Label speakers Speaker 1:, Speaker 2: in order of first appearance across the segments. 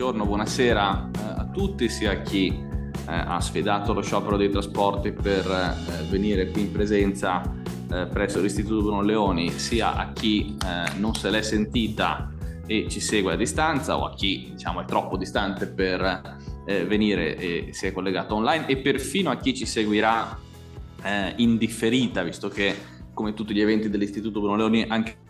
Speaker 1: buongiorno, buonasera a tutti, sia a chi ha sfidato lo sciopero dei trasporti per venire qui in presenza presso l'Istituto Bruno Leoni, sia a chi non se l'è sentita e ci segue a distanza, o a chi diciamo è troppo distante per venire e si è collegato online, e perfino a chi ci seguirà in differita, visto che come tutti gli eventi dell'Istituto Bruno Leoni anche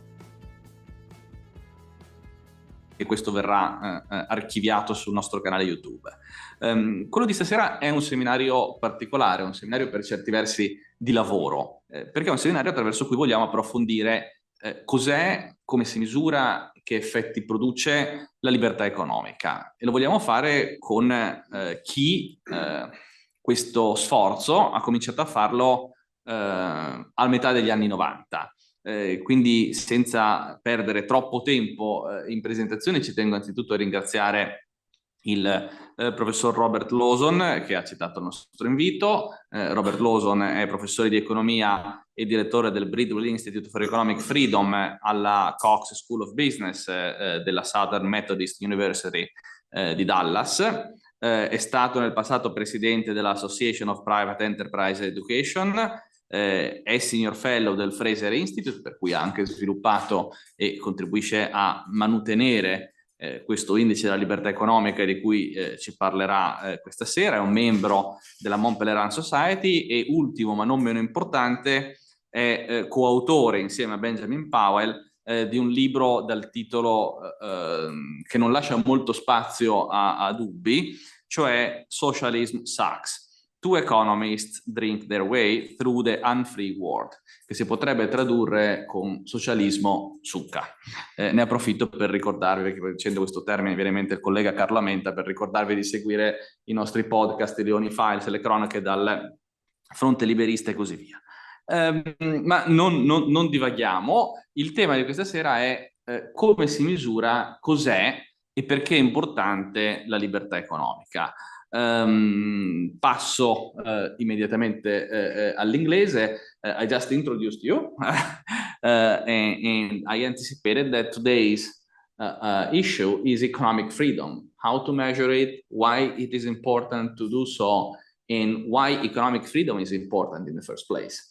Speaker 1: questo verrà archiviato sul nostro canale YouTube. Quello di stasera è un seminario particolare, un seminario per certi versi di lavoro, perché è un seminario attraverso cui vogliamo approfondire cos'è, come si misura, che effetti produce la libertà economica, e lo vogliamo fare con chi questo sforzo ha cominciato a farlo a metà degli anni 90. Quindi senza perdere troppo tempo in presentazione, ci tengo anzitutto a ringraziare il professor Robert Lawson, che ha accettato il nostro invito. Robert Lawson è professore di economia e direttore del Bridwell Institute for Economic Freedom alla Cox School of Business della Southern Methodist University di Dallas. È stato nel passato presidente dell'Association of Private Enterprise Education, è senior fellow del Fraser Institute, per cui ha anche sviluppato e contribuisce a mantenere questo indice della libertà economica di cui ci parlerà questa sera. È un membro della Mont Pelerin Society e, ultimo ma non meno importante, è coautore insieme a Benjamin Powell di un libro dal titolo che non lascia molto spazio a dubbi, cioè Socialism Sucks. Two economists drink their way through the unfree world, che si potrebbe tradurre con socialismo succa. Ne approfitto per ricordarvi, perché dicendo questo termine viene in mente il collega Carlo, per ricordarvi di seguire i nostri podcast, i Leoni Files, le cronache dal fronte liberista e così via. Ma non divaghiamo. Il tema di questa sera è come si misura, cos'è e perché è importante la libertà economica. Passo immediatamente all'inglese. I just introduced you and I anticipated that today's issue is economic freedom, how to measure it, why it is important to do so, and why economic freedom is important in the first place.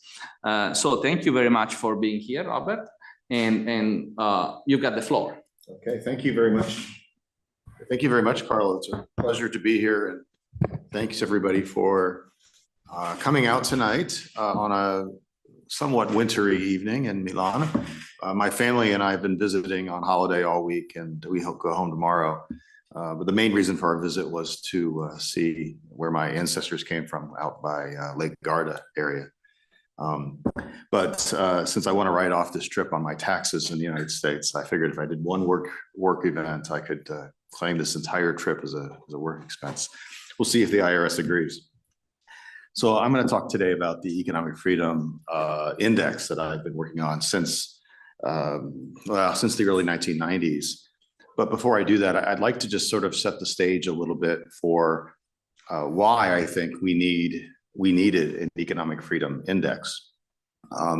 Speaker 1: So thank you very much for being here, Robert, and you got the floor.
Speaker 2: Okay, thank you very much. Thank you very much, Carlo. It's a pleasure to be here, and thanks everybody for coming out tonight on a somewhat wintry evening in Milan. My family and I have been visiting on holiday all week, and we hope to go home tomorrow. But the main reason for our visit was to see where my ancestors came from, out by Lake Garda area. But since I want to write off this trip on my taxes in the United States, I figured if I did one work event, I could claim this entire trip as a work expense. We'll see if the IRS agrees. So I'm going to talk today about the Economic Freedom Index that I've been working on since the early 1990s. But before I do that, I'd like to just sort of set the stage a little bit for why I think we needed an Economic Freedom Index.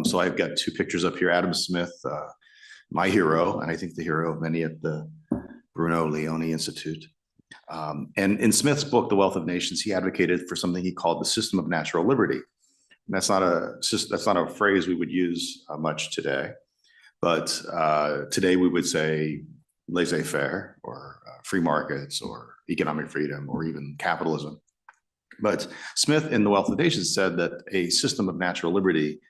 Speaker 2: So I've got two pictures up here. Adam Smith, my hero, and I think the hero of many at the Bruno Leoni Institute. And in Smith's book, The Wealth of Nations, he advocated for something he called the system of natural liberty. And that's not a phrase we would use much today, but today we would say laissez-faire, or free markets, or economic freedom, or even capitalism. But Smith in The Wealth of Nations said that a system of natural liberty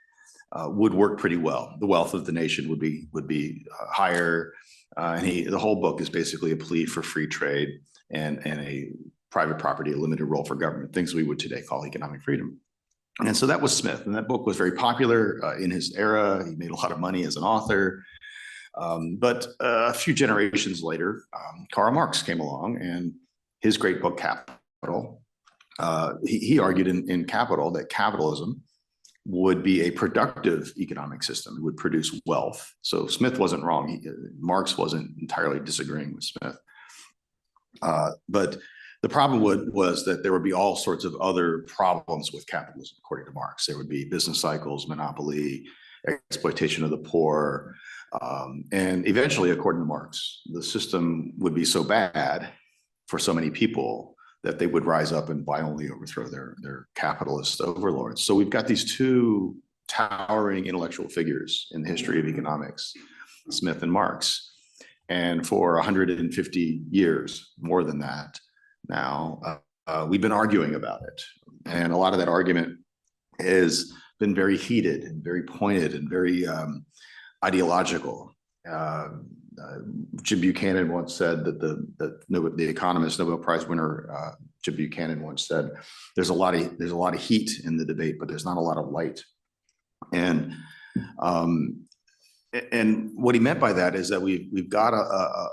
Speaker 2: would work pretty well. The wealth of the nation would be higher, and the whole book is basically a plea for free trade and a private property, a limited role for government, things we would today call economic freedom. And so that was Smith, and that book was very popular in his era. He made a lot of money as an author. But a few generations later, Karl Marx came along, and his great book, Capital, he argued in Capital that capitalism would be a productive economic system. It would produce wealth. So Smith wasn't wrong. Marx wasn't entirely disagreeing with Smith. But the problem was that there would be all sorts of other problems with capitalism, according to Marx. There would be business cycles, monopoly, exploitation of the poor. And eventually, according to Marx, the system would be so bad for so many people that they would rise up and violently overthrow their capitalist overlords. So we've got these two towering intellectual figures in the history of economics, Smith and Marx. And for 150 years, more than that now, we've been arguing about it. And a lot of that argument has been very heated and very pointed and very ideological. Jim Buchanan once said that the economist, Nobel Prize winner Jim Buchanan once said, there's a lot of heat in the debate, but there's not a lot of light. And what he meant by that is that we've got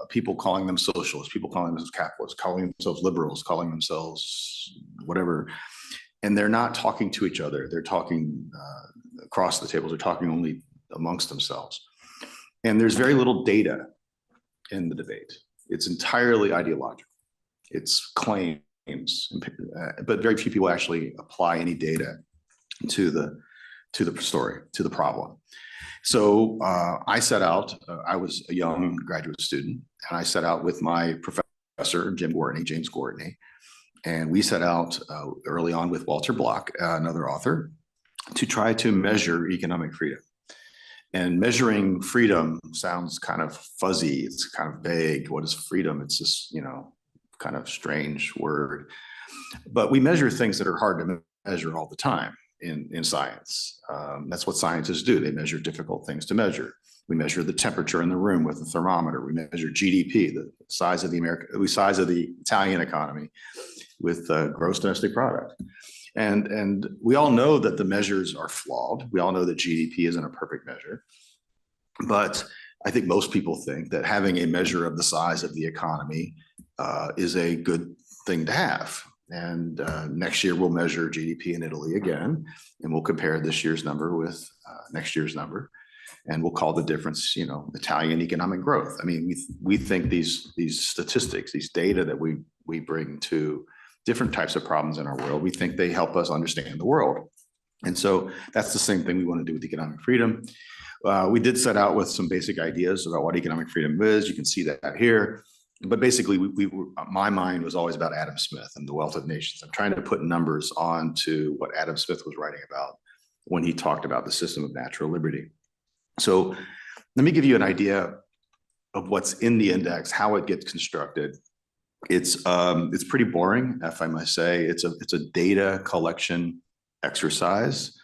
Speaker 2: people calling them socialists, people calling themselves capitalists, calling themselves liberals, calling themselves whatever, and they're not talking to each other. They're talking across the tables. They're talking only amongst themselves. And there's very little data in the debate. It's entirely ideological. It's claims, but very few people actually apply any data to the story, to the problem. So I set out, I was a young graduate student, and I set out with my professor, James Gortney, and we set out early on with Walter Block, another author, to try to measure economic freedom. And measuring freedom sounds kind of fuzzy. It's kind of vague. What is freedom? It's this, kind of strange word. But we measure things that are hard to measure all the time in science. That's what scientists do. They measure difficult things to measure. We measure the temperature in the room with a thermometer. We measure GDP, the size of the Italian economy, with gross domestic product. And we all know that the measures are flawed. We all know that GDP isn't a perfect measure. But I think most people think that having a measure of the size of the economy is a good thing to have. And next year we'll measure GDP in Italy again, and we'll compare this year's number with next year's number, and we'll call the difference, Italian economic growth. I mean, we think these statistics, these data that we bring to different types of problems in our world, we think they help us understand the world. And so that's the same thing we want to do with economic freedom. We did set out with some basic ideas about what economic freedom is. You can see that here. But basically, my mind was always about Adam Smith and the Wealth of Nations. I'm trying to put numbers onto what Adam Smith was writing about when he talked about the system of natural liberty. So let me give you an idea of what's in the index, how it gets constructed. It's pretty boring, if I must say. It's a data collection exercise.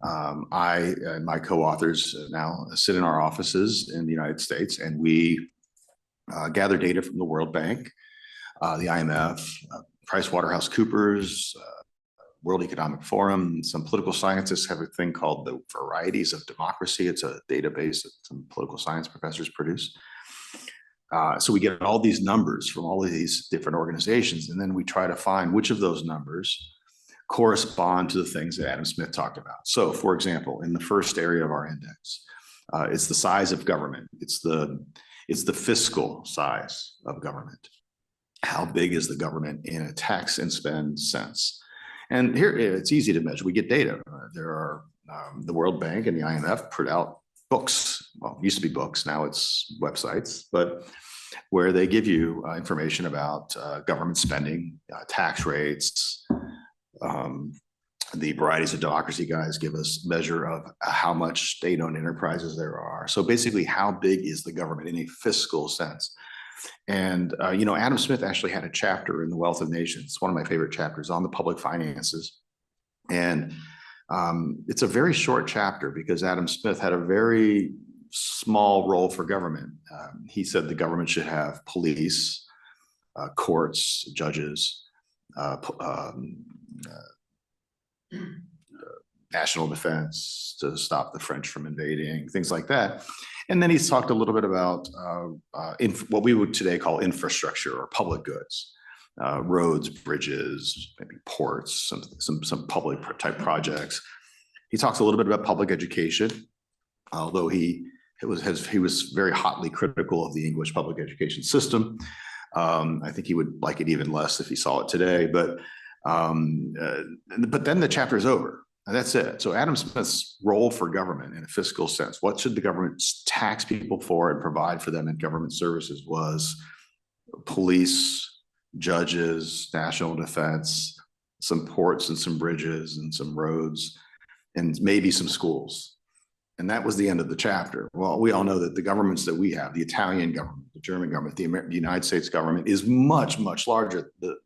Speaker 2: I and my co-authors now sit in our offices in the United States, and we gather data from the World Bank, the IMF, PricewaterhouseCoopers, World Economic Forum. Some political scientists have a thing called the Varieties of Democracy. It's a database that some political science professors produce. So we get all these numbers from all of these different organizations, and then we try to find which of those numbers correspond to the things that Adam Smith talked about. So, for example, in the first area of our index, it's the size of government. It's the fiscal size of government. How big is the government in a tax and spend sense? And here it's easy to measure. We get data. There are the World Bank and the IMF put out books. Well, it used to be books, now it's websites, but where they give you information about government spending, tax rates. The Varieties of Democracy guys give us measure of how much state-owned enterprises there are. So basically, how big is the government in a fiscal sense? And, Adam Smith actually had a chapter in The Wealth of Nations, one of my favorite chapters, on the public finances. And it's a very short chapter because Adam Smith had a very small role for government. He said the government should have police, courts, judges, national defense to stop the French from invading, things like that. And then he's talked a little bit about what we would today call infrastructure or public goods, roads, bridges, maybe ports, some public type projects. He talks a little bit about public education, although he was very hotly critical of the English public education system. I think he would like it even less if he saw it today, but then the chapter is over. And that's it. So Adam Smith's role for government in a fiscal sense, what should the government tax people for and provide for them in government services, was police, judges, national defense, some ports and some bridges and some roads, and maybe some schools. And that was the end of the chapter. Well, we all know that the governments that we have, the Italian government, the German government, the United States government is much, much larger than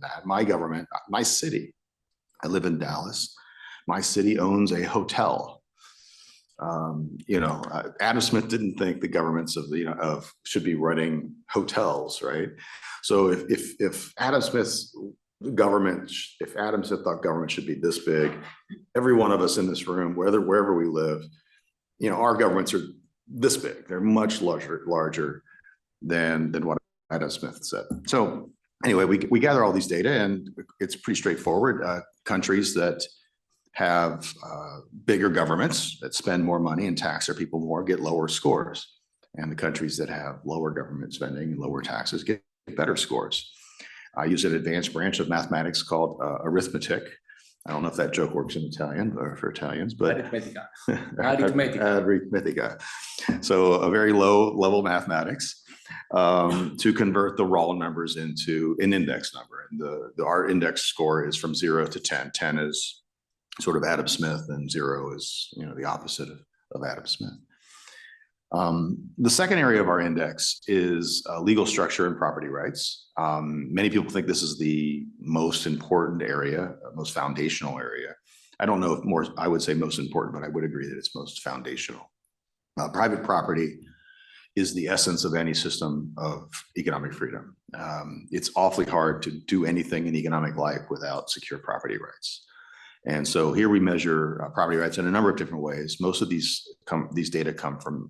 Speaker 2: that. My government, my city, I live in Dallas. My city owns a hotel. Adam Smith didn't think the governments of should be running hotels, right? So if Adam Smith thought government should be this big, every one of us in this room, wherever we live, our governments are this big. They're much larger than what Adam Smith said. So anyway, we gather all these data, and it's pretty straightforward. Countries that have bigger governments that spend more money and tax their people more get lower scores. And the countries that have lower government spending and lower taxes get better scores. I use an advanced branch of mathematics called arithmetic. I don't know if that joke works in Italian or for Italians, but
Speaker 1: Arithmetica.
Speaker 2: Arithmetica. So a very low level mathematics to convert the raw numbers into an index number. And our index score is from 0 to 10. 10 is sort of Adam Smith, and 0 is the opposite of Adam Smith. The second area of our index is legal structure and property rights. Many people think this is the most important area, most foundational area. I don't know if I would say most important, but I would agree that it's most foundational. Private property is the essence of any system of economic freedom. It's awfully hard to do anything in economic life without secure property rights. And so here we measure property rights in a number of different ways. Most of these data come from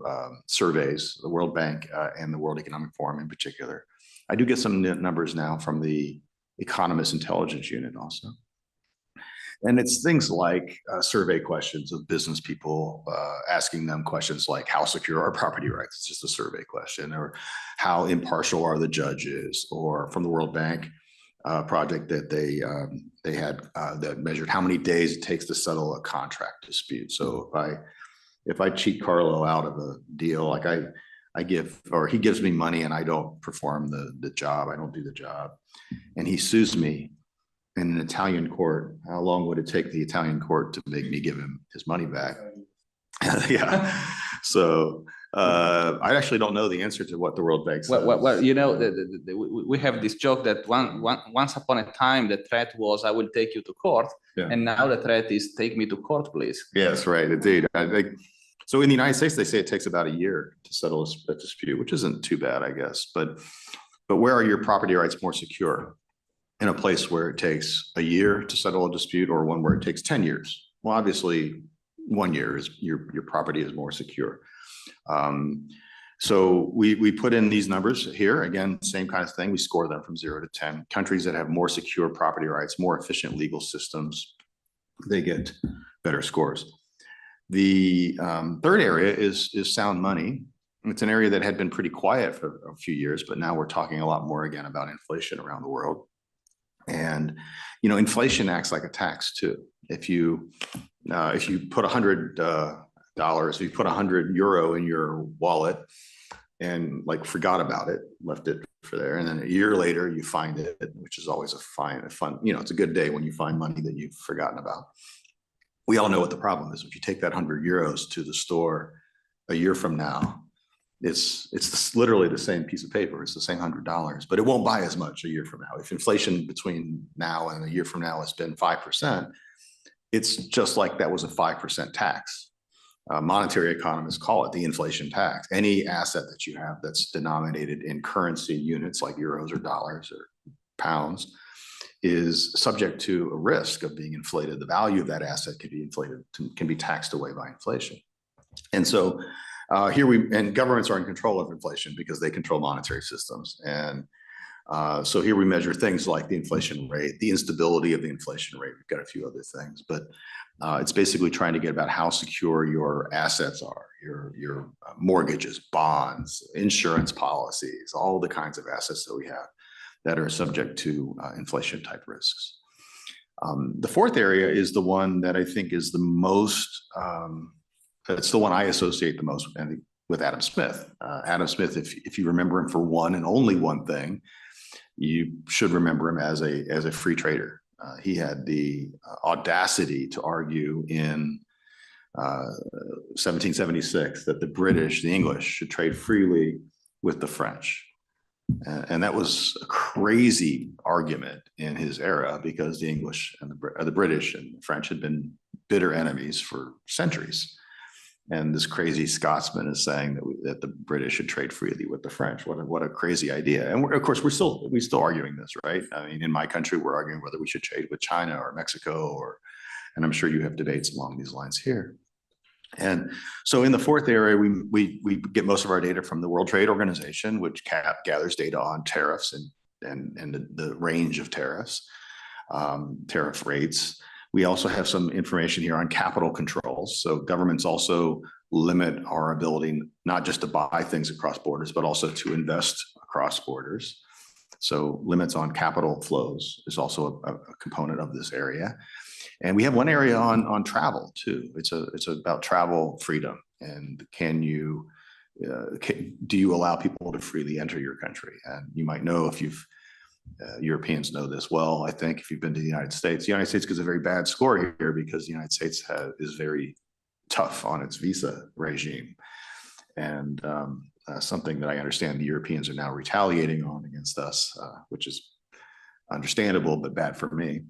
Speaker 2: surveys, the World Bank and the World Economic Forum in particular. I do get some numbers now from the Economist Intelligence Unit also. And it's things like survey questions of business people, asking them questions like, how secure are property rights? It's just a survey question. Or how impartial are the judges? Or from the World Bank, project that they had that measured how many days it takes to settle a contract dispute. So if I cheat Carlo out of a deal, like I give, or he gives me money and I don't perform the job, I don't do the job, and he sues me in an Italian court, how long would it take the Italian court to make me give him his money back? Yeah. So I actually don't know the answer to what the World Bank says.
Speaker 1: Well, we have this joke that once upon a time the threat was, I will take you to court, yeah. And now the threat is, take me to court, please.
Speaker 2: Yes, right, indeed. I think so. In the United States, they say it takes about a year to settle a dispute, which isn't too bad, I guess. But where are your property rights more secure? In a place where it takes a year to settle a dispute, or one where it takes 10 years? Well, obviously, 1 year is your property is more secure. So we put in these numbers here. Again, same kind of thing. We score them from 0 to 10. Countries that have more secure property rights, more efficient legal systems, they get better scores. The third area is sound money. It's an area that had been pretty quiet for a few years, but now we're talking a lot more again about inflation around the world. And inflation acts like a tax too. If you put $100, if you put €100 in your wallet and forgot about it, left it for there, and then a year later you find it, which is always a fun, it's a good day when you find money that you've forgotten about. We all know what the problem is. If you take that €100 to the store a year from now, it's literally the same piece of paper. It's the same $100, but it won't buy as much a year from now. If inflation between now and a year from now has been 5%, it's just like that was a 5% tax. Monetary economists call it the inflation tax. Any asset that you have that's denominated in currency units like euros or dollars or pounds is subject to a risk of being inflated. The value of that asset can be inflated, can be taxed away by inflation. And so and governments are in control of inflation because they control monetary systems. And so here we measure things like the inflation rate, the instability of the inflation rate. We've got a few other things, but it's basically trying to get about how secure your assets are, your mortgages, bonds, insurance policies, all the kinds of assets that we have that are subject to inflation type risks. The fourth area is the one that I think is the most, it's the one I associate the most with Adam Smith. Adam Smith, if you remember him for one and only one thing, you should remember him as a free trader. He had the audacity to argue in 1776 that the British, the English, should trade freely with the French. And that was a crazy argument in his era because the English and the British and the French had been bitter enemies for centuries. And this crazy Scotsman is saying that the British should trade freely with the French. What a crazy idea. And of course, we're still arguing this, right? I mean, in my country, we're arguing whether we should trade with China or Mexico, and I'm sure you have debates along these lines here. And so in the fourth area, we get most of our data from the World Trade Organization, which gathers data on tariffs and the range of tariffs, tariff rates. We also have some information here on capital controls. So governments also limit our ability not just to buy things across borders, but also to invest across borders. So limits on capital flows is also a component of this area. And we have one area on travel too. It's about travel freedom. And do you allow people to freely enter your country? And you might know if Europeans know this well, I think, if you've been to the United States gets a very bad score here because the United States is very tough on its visa regime. And something that I understand the Europeans are now retaliating on against us, which is understandable, but bad for me.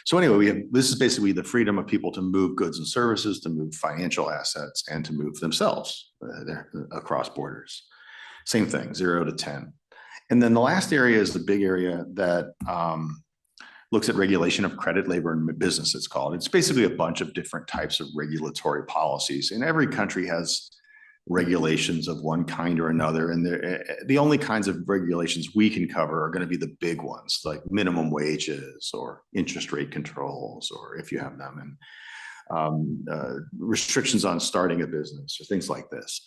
Speaker 2: So anyway, this is basically the freedom of people to move goods and services, to move financial assets, and to move themselves across borders. Same thing, 0 to 10. And then the last area is the big area that looks at regulation of credit, labor, and business, it's called. It's basically a bunch of different types of regulatory policies. And every country has regulations of one kind or another. And the only kinds of regulations we can cover are going to be the big ones, like minimum wages or interest rate controls, or if you have them, and restrictions on starting a business or things like this.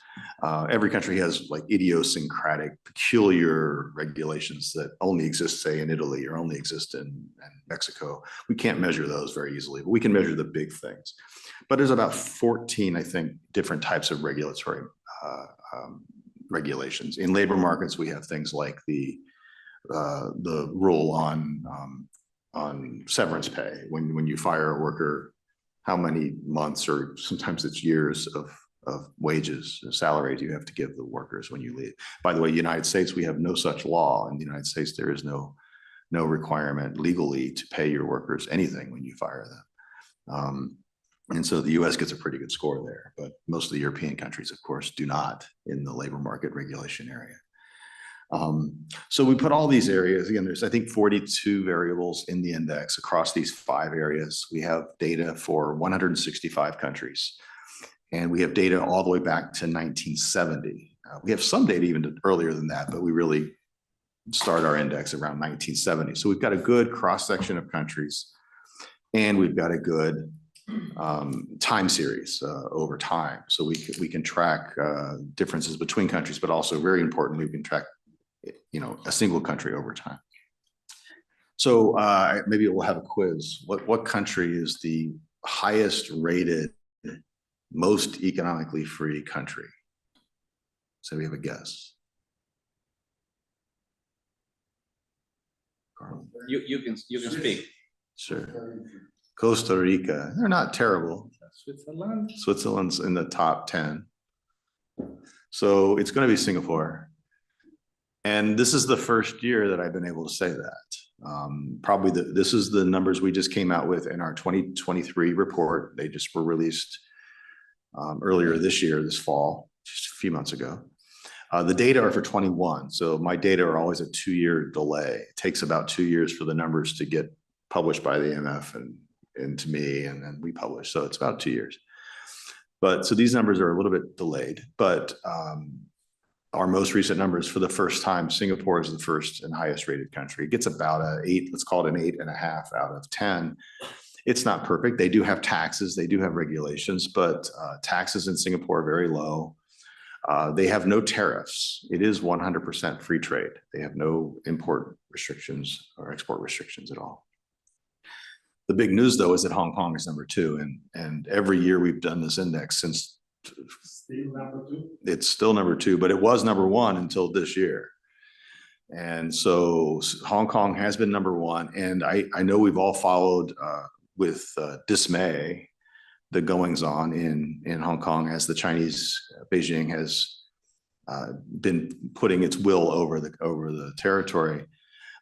Speaker 2: Every country has like idiosyncratic, peculiar regulations that only exist, say, in Italy or only exist in Mexico. We can't measure those very easily, but we can measure the big things. But there's about 14, I think, different types of regulatory regulations. In labor markets, we have things like the rule on severance pay. When you fire a worker, how many months or sometimes it's years of wages, salary you have to give the workers when you leave. By the way, United States, we have no such law. In the United States, there is no requirement legally to pay your workers anything when you fire them. And so the US gets a pretty good score there, but most of the European countries, of course, do not in the labor market regulation area. So we put all these areas, again, there's, I think, 42 variables in the index across these 5 areas. We have data for 165 countries, and we have data all the way back to 1970. We have some data even earlier than that, but we really start our index around 1970. So we've got a good cross-section of countries, and we've got a good time series over time. So we can track differences between countries, but also very importantly, we can track a single country over time. So maybe we'll have a quiz. What country is the highest rated, most economically free country? So we have a guess. Carlo.
Speaker 1: You can speak.
Speaker 2: Sure. Costa Rica. They're not terrible. Switzerland's in the top 10. So it's going to be Singapore. And this is the first year that I've been able to say that. This is the numbers we just came out with in our 2023 report. They just were released earlier this year, this fall, just a few months ago. The data are for 21. So my data are always a 2-year delay. It takes about 2 years for the numbers to get published by the IMF and to me, and then we publish. So it's about 2 years. But so these numbers are a little bit delayed, but our most recent numbers, for the first time, Singapore is the first and highest rated country. It gets about an 8, let's call it an 8.5 out of 10. It's not perfect. They do have taxes, they do have regulations, but taxes in Singapore are very low. They have no tariffs. It is 100% free trade. They have no import restrictions or export restrictions at all. The big news, though, is that Hong Kong is number 2. And every year we've done this index since.
Speaker 3: Still number 2?
Speaker 2: It's still number 2, but it was number 1 until this year. And so Hong Kong has been number one. And I know we've all followed with dismay the goings on in Hong Kong as the Chinese Beijing has been putting its will over the territory.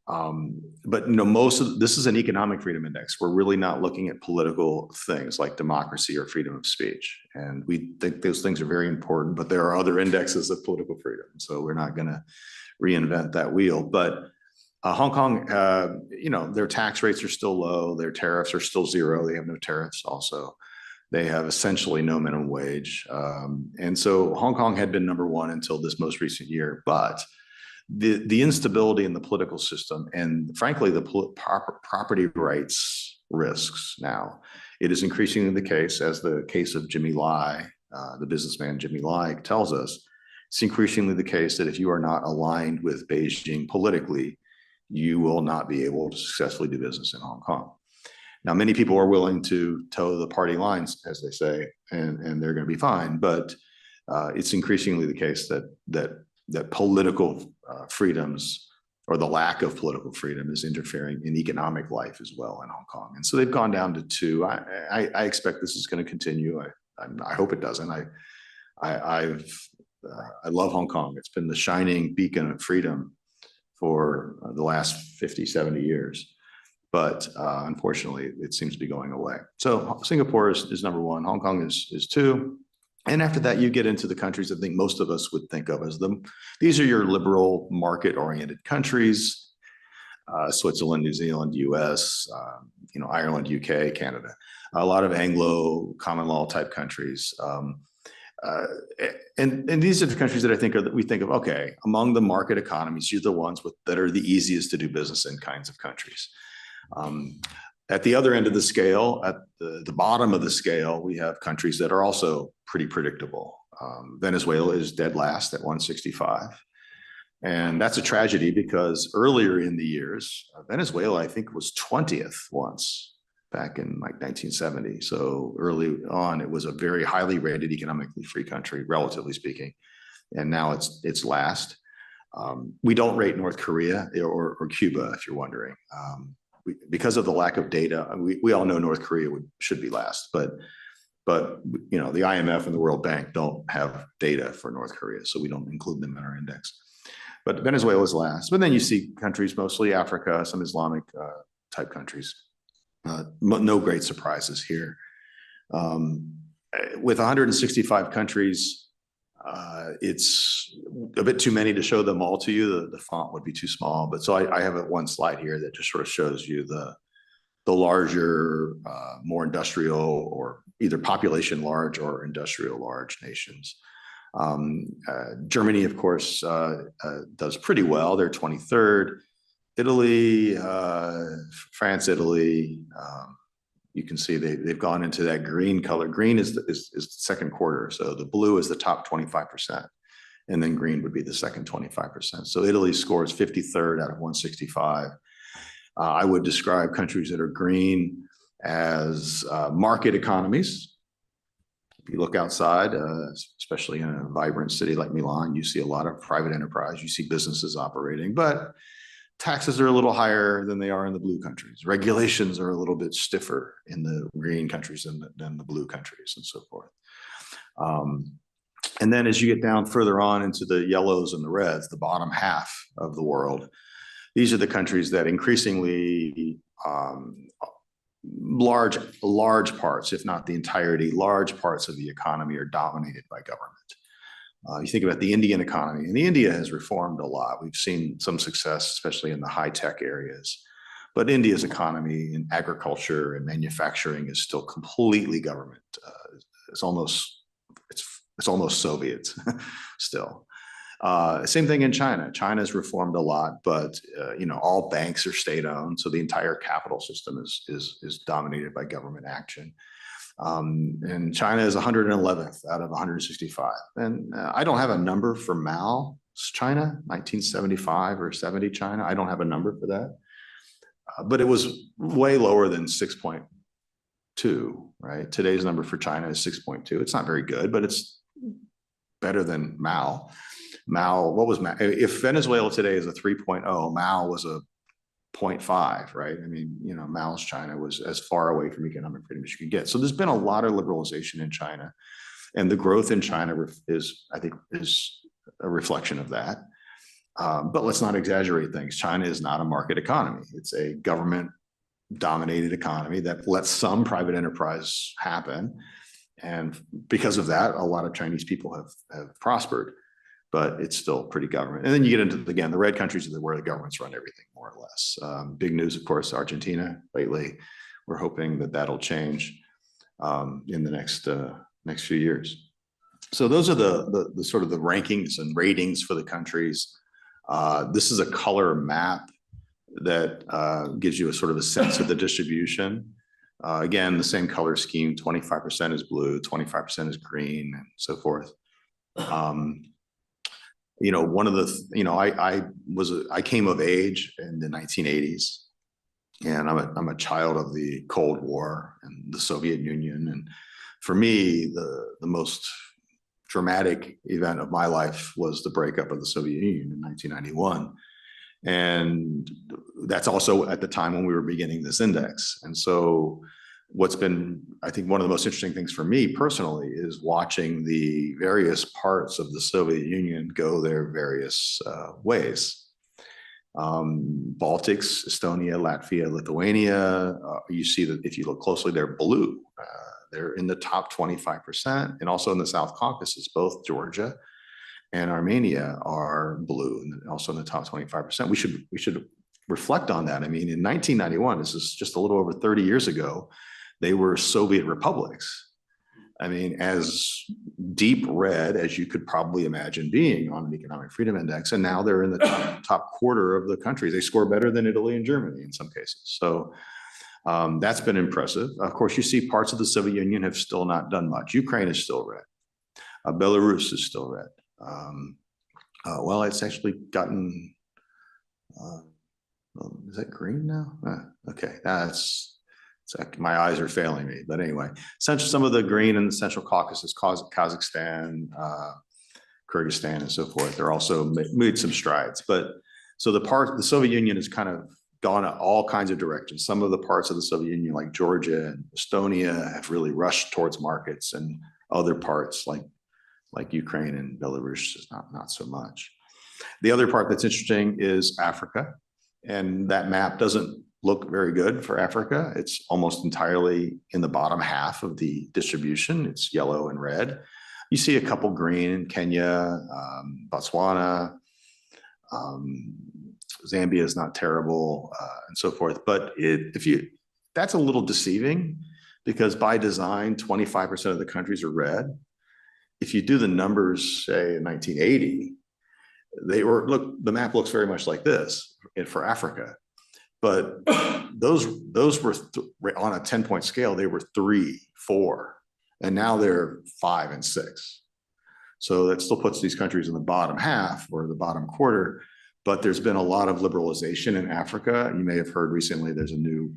Speaker 2: But most of this is an economic freedom index. We're really not looking at political things like democracy or freedom of speech. And we think those things are very important, but there are other indexes of political freedom. So we're not going to reinvent that wheel. But Hong Kong, their tax rates are still low. Their tariffs are still zero. They have no tariffs also. They have essentially no minimum wage. And so Hong Kong had been number one until this most recent year. But the instability in the political system and frankly, the property rights risks now, it is increasingly the case, as the case of Jimmy Lai, the businessman Jimmy Lai tells us, it's increasingly the case that if you are not aligned with Beijing politically, you will not be able to successfully do business in Hong Kong. Now, many people are willing to toe the party lines, as they say, and they're going to be fine. But it's increasingly the case that political freedoms or the lack of political freedom is interfering in economic life as well in Hong Kong. And so they've gone down to 2. I expect this is going to continue. I hope it doesn't. I love Hong Kong. It's been the shining beacon of freedom for the last 50, 70 years. But unfortunately, it seems to be going away. So Singapore is number one. Hong Kong is 2. And after that, you get into the countries I think most of us would think of as these are your liberal market-oriented countries, Switzerland, New Zealand, US, Ireland, UK, Canada, a lot of Anglo common law type countries. And these are the countries that I think we think of, okay, among the market economies, you're the ones that are the easiest to do business in kinds of countries. At the other end of the scale, at the bottom of the scale, we have countries that are also pretty predictable. Venezuela is dead last at 165. And that's a tragedy because earlier in the years, Venezuela, I think, was 20th once back in like 1970. So early on, it was a very highly rated, economically free country, relatively speaking. And now it's last. We don't rate North Korea or Cuba, if you're wondering. Because of the lack of data, we all know North Korea should be last, but the IMF and the World Bank don't have data for North Korea, so we don't include them in our index. But Venezuela is last. But then you see countries, mostly Africa, some Islamic type countries. No great surprises here. With 165 countries, it's a bit too many to show them all to you. The font would be too small, but so I have one slide here that just sort of shows you the larger, more industrial or either population large or industrial large nations. Germany, of course, does pretty well. They're 23rd. Italy, France, Italy. You can see they've gone into that green color. Green is the second quarter. So the blue is the top 25%. And then green would be the second 25%. So Italy scores 53rd out of 165. I would describe countries that are green as market economies. If you look outside, especially in a vibrant city like Milan, you see a lot of private enterprise. You see businesses operating, but taxes are a little higher than they are in the blue countries. Regulations are a little bit stiffer in the green countries than the blue countries and so forth. And then as you get down further on into the yellows and the reds, the bottom half of the world, these are the countries that increasingly large parts, if not the entirety, large parts of the economy are dominated by government. You think about the Indian economy, and India has reformed a lot. We've seen some success, especially in the high-tech areas. But India's economy in agriculture and manufacturing is still completely government. It's almost Soviet still. Same thing in China. China's reformed a lot, but all banks are state-owned, so the entire capital system is dominated by government action. And China is 111th out of 165. And I don't have a number for Mao's China, 1975 or 70 China. I don't have a number for that. But it was way lower than 6.2, right? Today's number for China is 6.2. It's not very good, but it's better than Mao. Mao, what was Mao? If Venezuela today is a 3.0, Mao was a 0.5, right? I mean, you know, Mao's China was as far away from economic freedom as you could get. So there's been a lot of liberalization in China, and the growth in China is, I think, is a reflection of that. But let's not exaggerate things. China is not a market economy. It's a government-dominated economy that lets some private enterprise happen. And because of that, a lot of Chinese people have prospered, but it's still pretty government. And then you get into, again, the red countries are where the governments run everything, more or less. Big news, of course, Argentina lately. We're hoping that that'll change in the next few years. So those are the sort of the rankings and ratings for the countries. This is a color map that gives you a sort of a sense of the distribution. Again, the same color scheme, 25% is blue, 25% is green, and so forth. You know, one of the, you know, I came of age in the 1980s, and I'm a child of the Cold War and the Soviet Union. And for me, the most dramatic event of my life was the breakup of the Soviet Union in 1991. And that's also at the time when we were beginning this index. And so what's been, I think, one of the most interesting things for me personally is watching the various parts of the Soviet Union go their various ways. Baltics, Estonia, Latvia, Lithuania, you see that if you look closely, they're blue. They're in the top 25%, and also in the South Caucasus, both Georgia and Armenia are blue, and also in the top 25%. We should reflect on that. I mean, in 1991, this is just a little over 30 years ago, they were Soviet republics. I mean, as deep red as you could probably imagine being on an economic freedom index, and now they're in the top quarter of the countries. They score better than Italy and Germany in some cases. So that's been impressive. Of course, you see parts of the Soviet Union have still not done much. Ukraine is still red. Belarus is still red. Well, it's actually gotten, is that green now? Okay, my eyes are failing me. But anyway, some of the green in the Central Caucasus, Kazakhstan, Kyrgyzstan, and so forth, they're also made some strides. But so the Soviet Union has kind of gone all kinds of directions. Some of the parts of the Soviet Union, like Georgia and Estonia, have really rushed towards markets, and other parts like Ukraine and Belarus is not so much. The other part that's interesting is Africa, and that map doesn't look very good for Africa. It's almost entirely in the bottom half of the distribution. It's yellow and red. You see a couple green in Kenya, Botswana, Zambia is not terrible, and so forth. But that's a little deceiving, because by design, 25% of the countries are red. If you do the numbers, say in 1980, the map looks very much like this for Africa, but those were on a 10-point scale, they were 3, 4, and now they're 5 and 6. So that still puts these countries in the bottom half or the bottom quarter. But there's been a lot of liberalization in Africa. You may have heard recently there's a new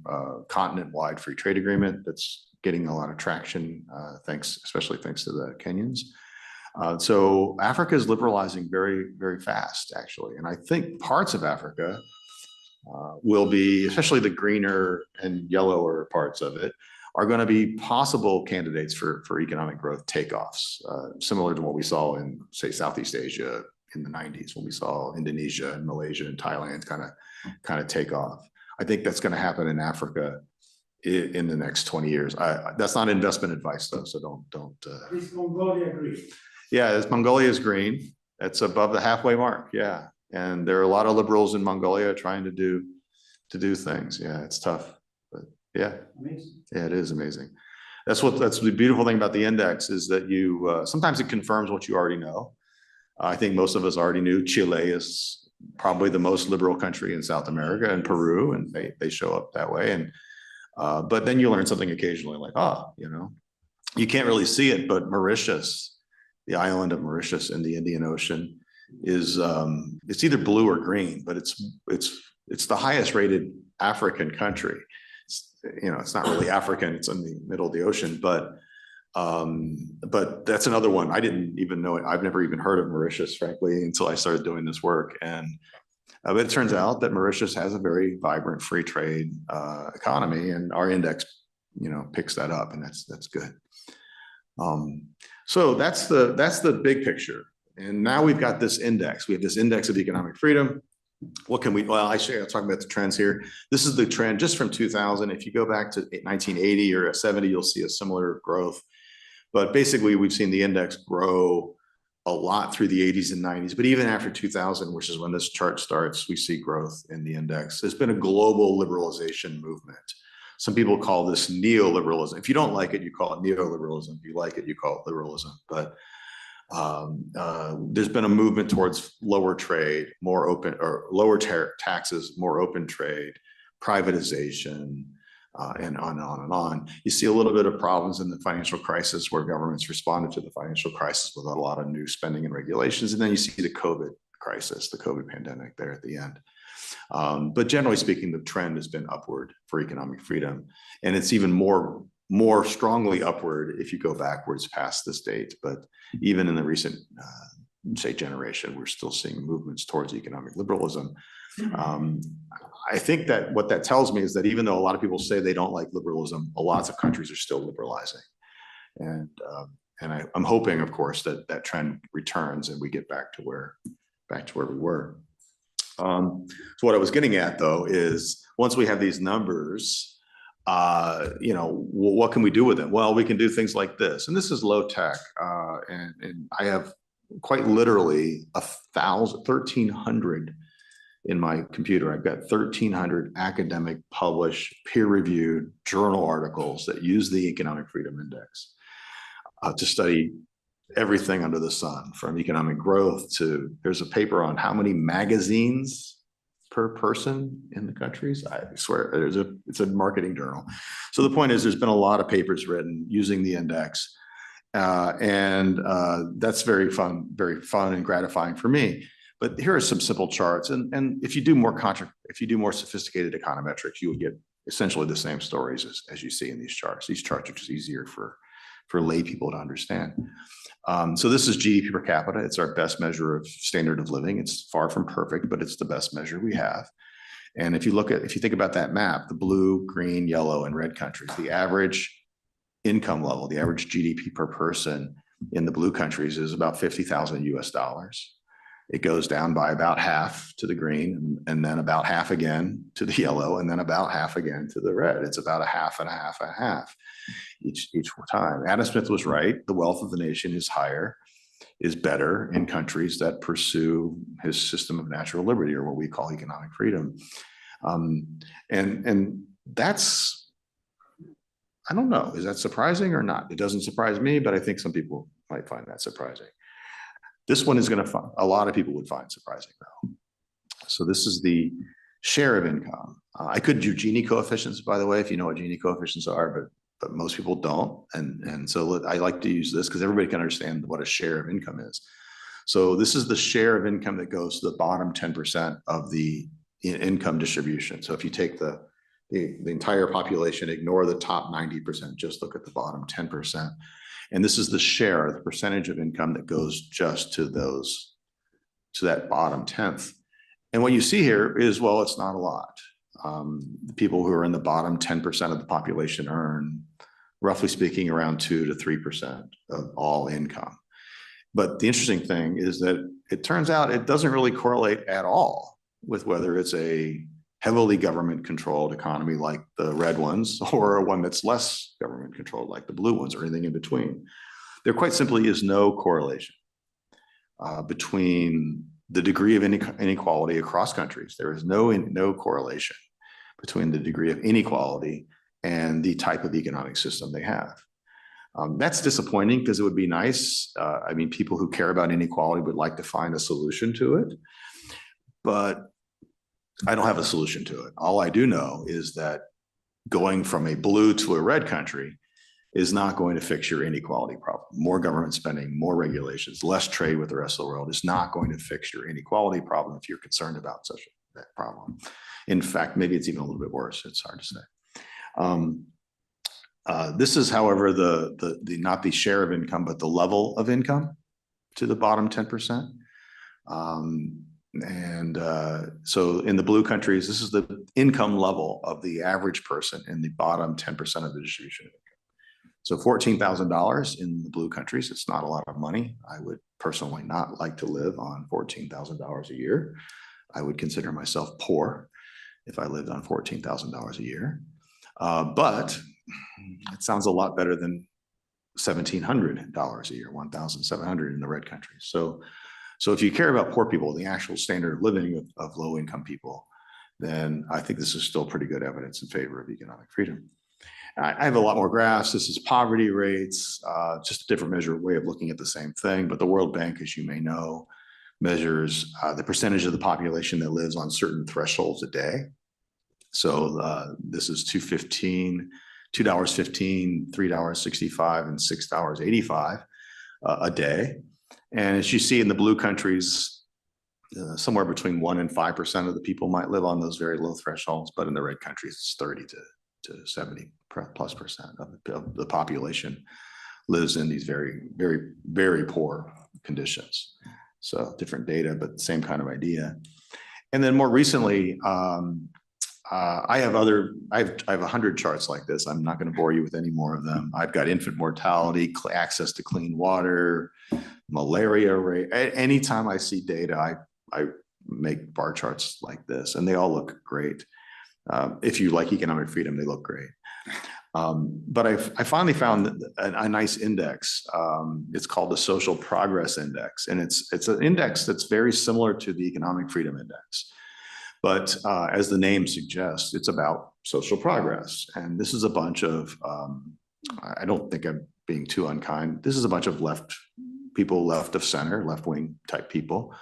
Speaker 2: continent-wide free trade agreement that's getting a lot of traction, especially thanks to the Kenyans. So Africa is liberalizing very, very fast, actually. And I think parts of Africa will be, especially the greener and yellower parts of it, are going to be possible candidates for economic growth takeoffs, similar to what we saw in, say, Southeast Asia in the 90s, when we saw Indonesia and Malaysia and Thailand kind of take off. I think that's going to happen in Africa in the next 20 years. That's not investment advice, though, so don't.
Speaker 3: Is Mongolia green?
Speaker 2: Yeah, Mongolia is green. That's above the halfway mark. Yeah, and there are a lot of liberals in Mongolia trying to do things. Yeah, it's tough, but yeah,
Speaker 3: amazing.
Speaker 2: Yeah, it is amazing. That's the beautiful thing about the index, is that you sometimes it confirms what you already know. I think most of us already knew Chile is probably the most liberal country in South America, and Peru, and they show up that way. And but then you learn something occasionally, like, you can't really see it, but Mauritius, the island of Mauritius in the Indian Ocean, is it's either blue or green, but it's the highest rated African country. It's not really African, it's in the middle of the ocean, but But that's another one. I didn't even know it. I've never even heard of Mauritius, frankly, until I started doing this work. And but it turns out that Mauritius has a very vibrant free trade economy, and our index, picks that up, and that's good. So that's the big picture. And now we've got this index. We have this index of economic freedom. What can we, well, I'll talk about the trends here. This is the trend just from 2000. If you go back to 1980 or 70, you'll see a similar growth. But basically, we've seen the index grow a lot through the 80s and 90s. But even after 2000, which is when this chart starts, we see growth in the index. There's been a global liberalization movement. Some people call this neoliberalism. If you don't like it, you call it neoliberalism. If you like it, you call it liberalism. But there's been a movement towards lower trade, more open, or lower taxes, more open trade, privatization, and on and on and on. You see a little bit of problems in the financial crisis where governments responded to the financial crisis with a lot of new spending and regulations. And then you see the COVID crisis, the COVID pandemic there at the end. But generally speaking, the trend has been upward for economic freedom. And it's even more strongly upward if you go backwards past this date. But even in the recent, say, generation, we're still seeing movements towards economic liberalism. I think that what that tells me is that even though a lot of people say they don't like liberalism, lots of countries are still liberalizing. And I'm hoping, of course, that that trend returns and we get back to where we were. So what I was getting at, though, is once we have these numbers, what can we do with them? Well, we can do things like this, and this is low tech, and I have quite literally 1,300 in my computer. I've got 1,300 academic, published, peer-reviewed journal articles that use the Economic Freedom Index to study everything under the sun, from economic growth to, there's a paper on how many magazines per person in the countries. I swear it's a marketing journal. So the point is, there's been a lot of papers written using the index, and that's very fun and gratifying for me. But here are some simple charts, and if you do more sophisticated econometrics, you would get essentially the same stories as you see in these charts. These charts are just easier for lay people to understand. So this is GDP per capita. It's our best measure of standard of living. It's far from perfect, but it's the best measure we have. And if you think about that map, the blue, green, yellow, and red countries, the average income level, the average GDP per person in the blue countries is about $50,000 US. It goes down by about half to the green, and then about half again to the yellow, and then about half again to the red. It's about a half and a half and a half each time. Adam Smith was right. The wealth of the nation is better in countries that pursue his system of natural liberty, or what we call economic freedom. And that's, I don't know, is that surprising or not? It doesn't surprise me, but I think some people might find that surprising. This one is going to find, a lot of people would find surprising, though. So this is the share of income. I could do Gini coefficients, by the way, if you know what Gini coefficients are, but most people don't. And so I like to use this because everybody can understand what a share of income is. So this is the share of income that goes to the bottom 10% of the income distribution. So if you take the entire population, ignore the top 90%, just look at the bottom 10%. And this is the share, the percentage of income that goes just to that bottom 10th. And what you see here is, well, it's not a lot. The people who are in the bottom 10% of the population earn, roughly speaking, around 2 to 3% of all income. But the interesting thing is that it turns out it doesn't really correlate at all with whether it's a heavily government-controlled economy like the red ones, or one that's less government-controlled like the blue ones, or anything in between. There quite simply is no correlation between the degree of inequality across countries. There is no correlation between the degree of inequality and the type of economic system they have. That's disappointing because it would be nice. I mean, people who care about inequality would like to find a solution to it, but I don't have a solution to it. All I do know is that going from a blue to a red country is not going to fix your inequality problem. More government spending, more regulations, less trade with the rest of the world is not going to fix your inequality problem if you're concerned about that problem. In fact, maybe it's even a little bit worse. It's hard to say. This is, however, the not the share of income, but the level of income to the bottom 10%. So in the blue countries, this is the income level of the average person in the bottom 10% of the distribution. So $14,000 in the blue countries, it's not a lot of money. I would personally not like to live on $14,000 a year. I would consider myself poor if I lived on $14,000 a year. But it sounds a lot better than $1,700 a year, $1,700 in the red countries. So if you care about poor people, the actual standard of living of low income people, then I think this is still pretty good evidence in favor of economic freedom. I have a lot more graphs. This is poverty rates, just a different way of looking at the same thing. But the World Bank, as you may know, measures the percentage of the population that lives on certain thresholds a day. So this is $2.15, $3.65, and $6.85 a day. And as you see in the blue countries, somewhere between 1% and 5% of the people might live on those very low thresholds, but in the red countries, it's 30 to 70+% of the population lives in these very, very, very poor conditions. So different data, but same kind of idea. And then more recently, I have 100 charts like this. I'm not going to bore you with any more of them. I've got infant mortality, access to clean water, malaria rate. Anytime I see data, I make bar charts like this, and they all look great. If you like economic freedom, they look great. But I finally found a nice index. It's called the Social Progress Index, and it's an index that's very similar to the Economic Freedom Index. But as the name suggests, it's about social progress. And this is a bunch of, I don't think I'm being too unkind. This is a bunch of people left of center, left-wing type people.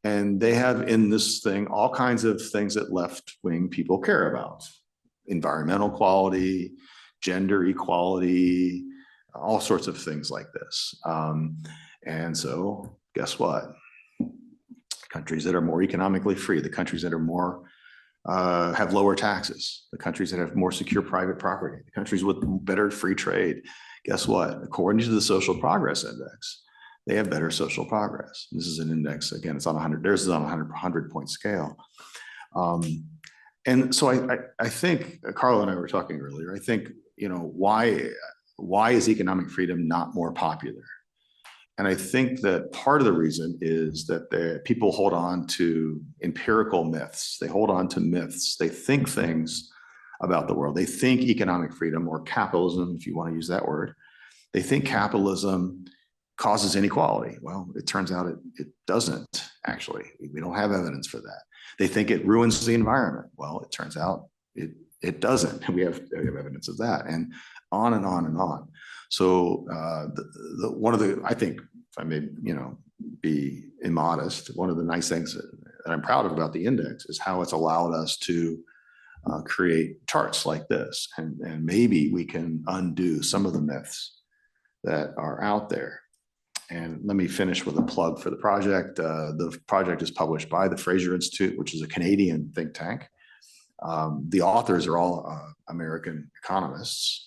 Speaker 2: And they have in this thing all kinds of things that left-wing people care about. Environmental quality, gender equality, all sorts of things like this. And so guess what? Countries that are more economically free, the countries that are more have lower taxes, the countries that have more secure private property, the countries with better free trade. Guess what? According to the Social Progress Index, they have better social progress. This is an index, again, it's on 100, theirs is on a 100-point scale. And so I think, Carlo and I were talking earlier, I think, why is economic freedom not more popular? And I think that part of the reason is that people hold on to empirical myths. They hold on to myths. They think things about the world. They think economic freedom, or capitalism, if you want to use that word. They think capitalism causes inequality. Well, it turns out it doesn't, actually. We don't have evidence for that. They think it ruins the environment. Well, it turns out it doesn't. We have evidence of that, and on and on and on. So I think, if I may, be immodest, one of the nice things that I'm proud of about the index is how it's allowed us to create charts like this, and maybe we can undo some of the myths that are out there. And let me finish with a plug for the project. The project is published by the Fraser Institute, which is a Canadian think tank. The authors are all American economists,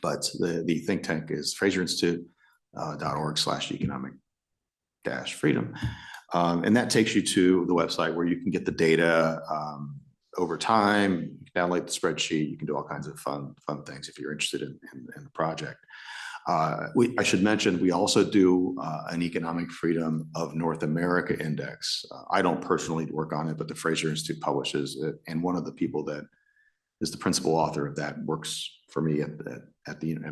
Speaker 2: but the think tank is fraserinstitute.org/economic-freedom. And that takes you to the website where you can get the data over time. You can download the spreadsheet. You can do all kinds of fun things if you're interested in the project. I should mention, we also do an Economic Freedom of North America Index. I don't personally work on it, but the Fraser Institute publishes it. And one of the people that is the principal author of that works for me at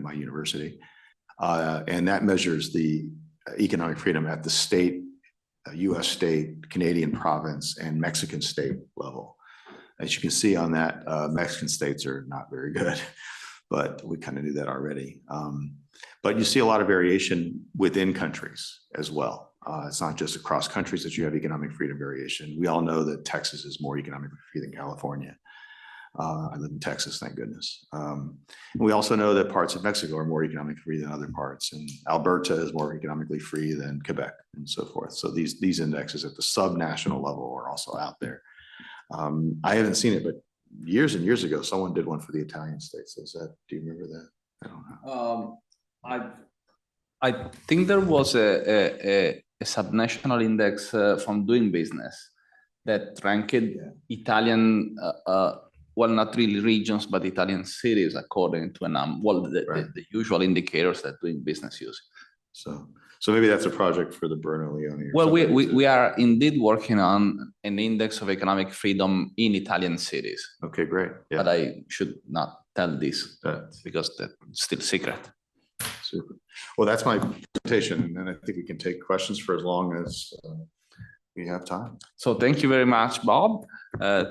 Speaker 2: my university. And that measures the economic freedom at the state, US state, Canadian province, and Mexican state level. As you can see on that, Mexican states are not very good, but we kind of knew that already. But you see a lot of variation within countries as well. It's not just across countries that you have economic freedom variation. We all know that Texas is more economically free than California. I live in Texas, thank goodness. And we also know that parts of Mexico are more economically free than other parts, and Alberta is more economically free than Quebec, and so forth. So these indexes at the subnational level are also out there. I haven't seen it, but years and years ago, someone did one for the Italian states. Do you remember that? I don't know.
Speaker 1: I think there was a subnational index from Doing Business that ranked Italian, well, not really regions, but Italian cities according to the usual indicators that Doing Business use.
Speaker 2: So maybe that's a project for the Bruno Leoni.
Speaker 1: Well, we are indeed working on an index of economic freedom in Italian cities.
Speaker 2: Okay, great. Yeah.
Speaker 1: But I should not tell this because that's still secret.
Speaker 2: Super. Well, that's my presentation, and I think we can take questions for as long as we have time.
Speaker 1: So thank you very much, Bob.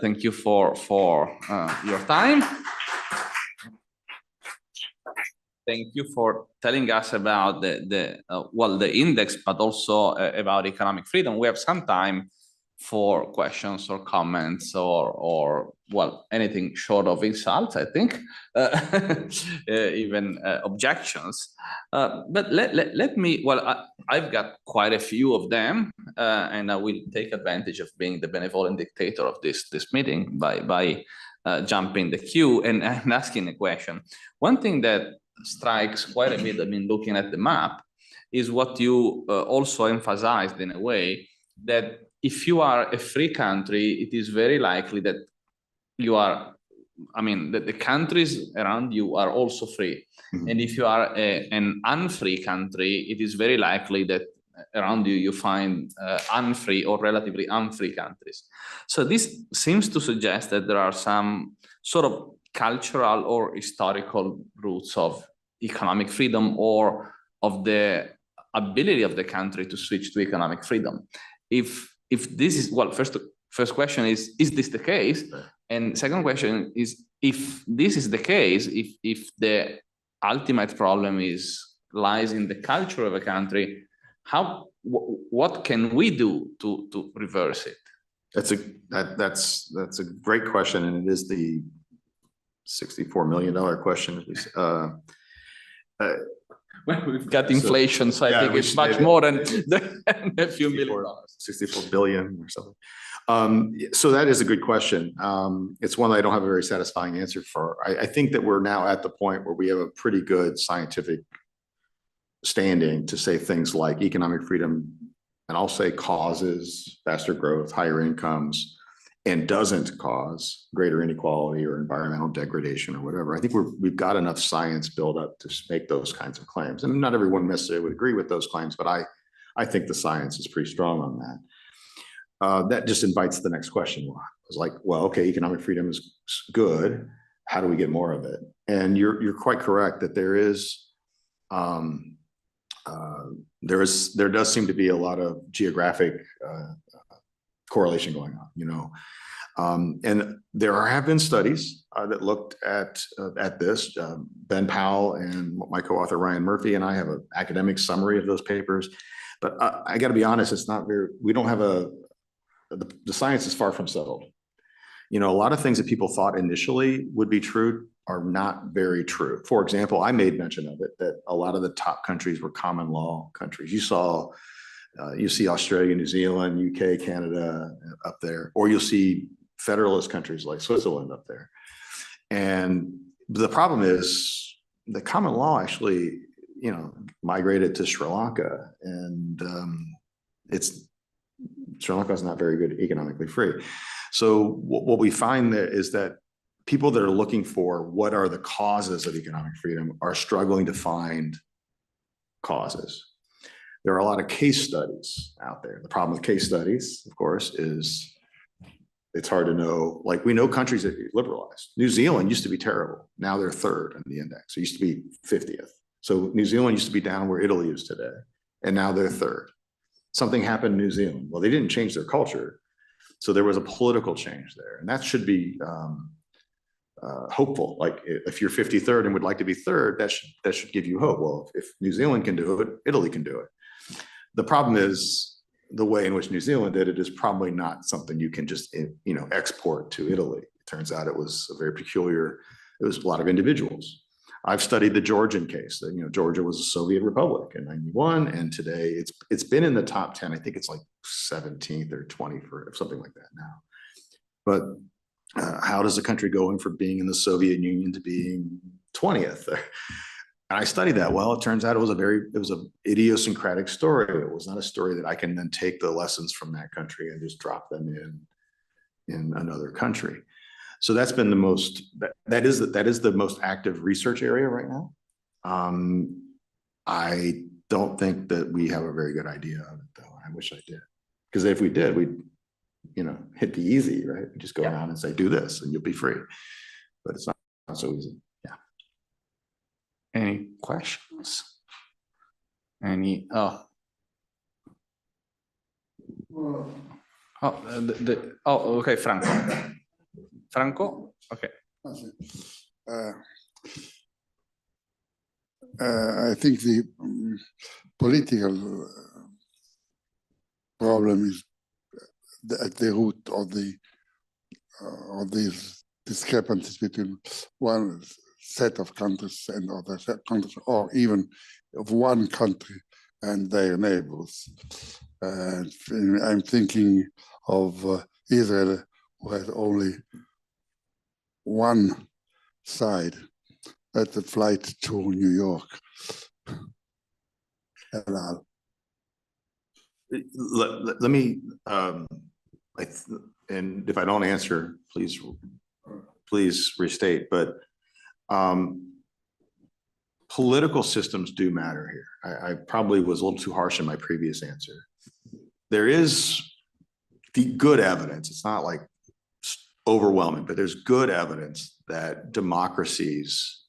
Speaker 1: Thank you for your time. Thank you for telling us about the index, but also about economic freedom. We have some time for questions or comments or well, anything short of insults, I think, even objections. But let me, well, I've got quite a few of them, and I will take advantage of being the benevolent dictator of this meeting by jumping the queue and asking a question. One thing that strikes quite a bit, I mean, looking at the map, is what you also emphasized in a way, that if you are a free country, it is very likely that you are, I mean, that the countries around you are also free. Mm-hmm. And if you are an unfree country, it is very likely that around you, you find unfree or relatively unfree countries. So this seems to suggest that there are some sort of cultural or historical roots of economic freedom or of the ability of the country to switch to economic freedom. If this is, well, first question is this the case? And second question is, if this is the case, if the ultimate problem lies in the culture of a country, what can we do to reverse it?
Speaker 2: That's a great question, and it is the $64 million question.
Speaker 1: Well, we've got inflation, so I think it's much more than a few $million.
Speaker 2: $64 billion or something. So that is a good question. It's one that I don't have a very satisfying answer for. I think that we're now at the point where we have a pretty good scientific standing to say things like economic freedom, and I'll say causes faster growth, higher incomes, and doesn't cause greater inequality or environmental degradation or whatever. I think we've got enough science built up to make those kinds of claims. And not everyone necessarily would agree with those claims, but I think the science is pretty strong on that. That just invites the next question. It's like, well, okay, economic freedom is good. How do we get more of it? And you're quite correct that there does seem to be a lot of geographic correlation going on, you know. And there have been studies that looked at this. Ben Powell and my co-author Ryan Murphy and I have an academic summary of those papers. But I got to be honest, it's not very. We don't have the science is far from settled. You know, a lot of things that people thought initially would be true are not very true. For example, I made mention of it that a lot of the top countries were common law countries. You see Australia, New Zealand, UK, Canada up there, or you'll see federalist countries like Switzerland up there. And the problem is the common law actually, you know, migrated to Sri Lanka, and Sri Lanka is not very good economically free. So what we find there is that people that are looking for what are the causes of economic freedom are struggling to find causes. There are a lot of case studies out there. The problem with case studies, of course, is it's hard to know. Like, we know countries that liberalized. New Zealand used to be terrible. Now they're third in the index. It used to be 50th. So New Zealand used to be down where Italy is today, and now they're third. Something happened in New Zealand. Well, they didn't change their culture. So there was a political change there. And that should be hopeful. Like, if you're 53rd and would like to be third, that should give you hope. Well, if New Zealand can do it, Italy can do it. The problem is the way in which New Zealand did it is probably not something you can just, you know, export to Italy. It turns out it was a very peculiar, it was a lot of individuals. I've studied the Georgian case. You know, Georgia was a Soviet republic in '91, and today it's been in the top 10. I think it's like 17th or 20th or something like that now. But how does a country go in from being in the Soviet Union to being 20th? And I studied that. Well, it turns out it was an idiosyncratic story. It was not a story that I can then take the lessons from that country and just drop them in another country. So that's been the most, that is the most active research area right now. I don't think that we have a very good idea of it, though. I wish I did, because if we did, we'd, it'd be easy, right? We just go around and say, do this and you'll be free. But it's not so easy. Yeah.
Speaker 1: Any questions? Okay, Franco. Franco? Okay.
Speaker 3: I think the political problem is at the root of these discrepancies between one set of countries and other countries, or even of one country and their neighbors. I'm thinking of Israel, who has only one side. That's the flight to New York.
Speaker 2: Let me, and if I don't answer, please restate, but political systems do matter here. I probably was a little too harsh in my previous answer. There is the good evidence. It's not like overwhelming, but there's good evidence that democracies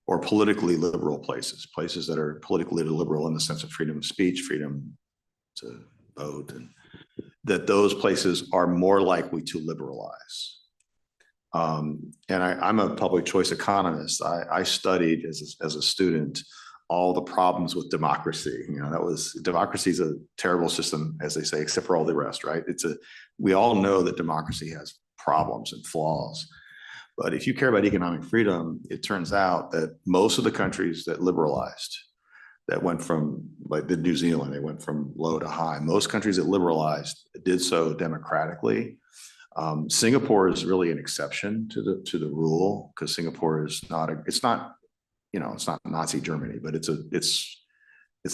Speaker 2: or politically liberal places that are politically liberal in the sense of freedom of speech, freedom to vote, and that those places are more likely to liberalize. And I'm a public choice economist. I studied as a student all the problems with democracy. Democracy is a terrible system, as they say, except for all the rest, right? We all know that democracy has problems and flaws. But if you care about economic freedom, it turns out that most of the countries that liberalized, that went from, like the New Zealand, they went from low to high. Most countries that liberalized did so democratically. Singapore is really an exception to the rule, because Singapore is it's not Nazi Germany, but it's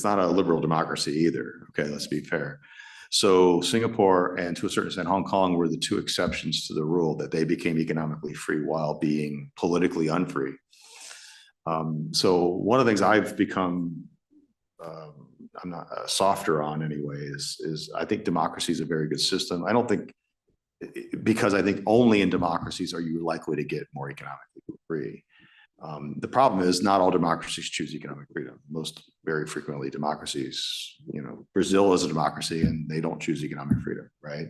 Speaker 2: not a liberal democracy either. Okay, let's be fair. So Singapore and to a certain extent Hong Kong were the two exceptions to the rule, that they became economically free while being politically unfree. So one of the things I've become, I'm not softer on anyway, is I think democracy is a very good system. Because I think only in democracies are you likely to get more economically free. The problem is not all democracies choose economic freedom. Most very frequently democracies, Brazil is a democracy and they don't choose economic freedom, right?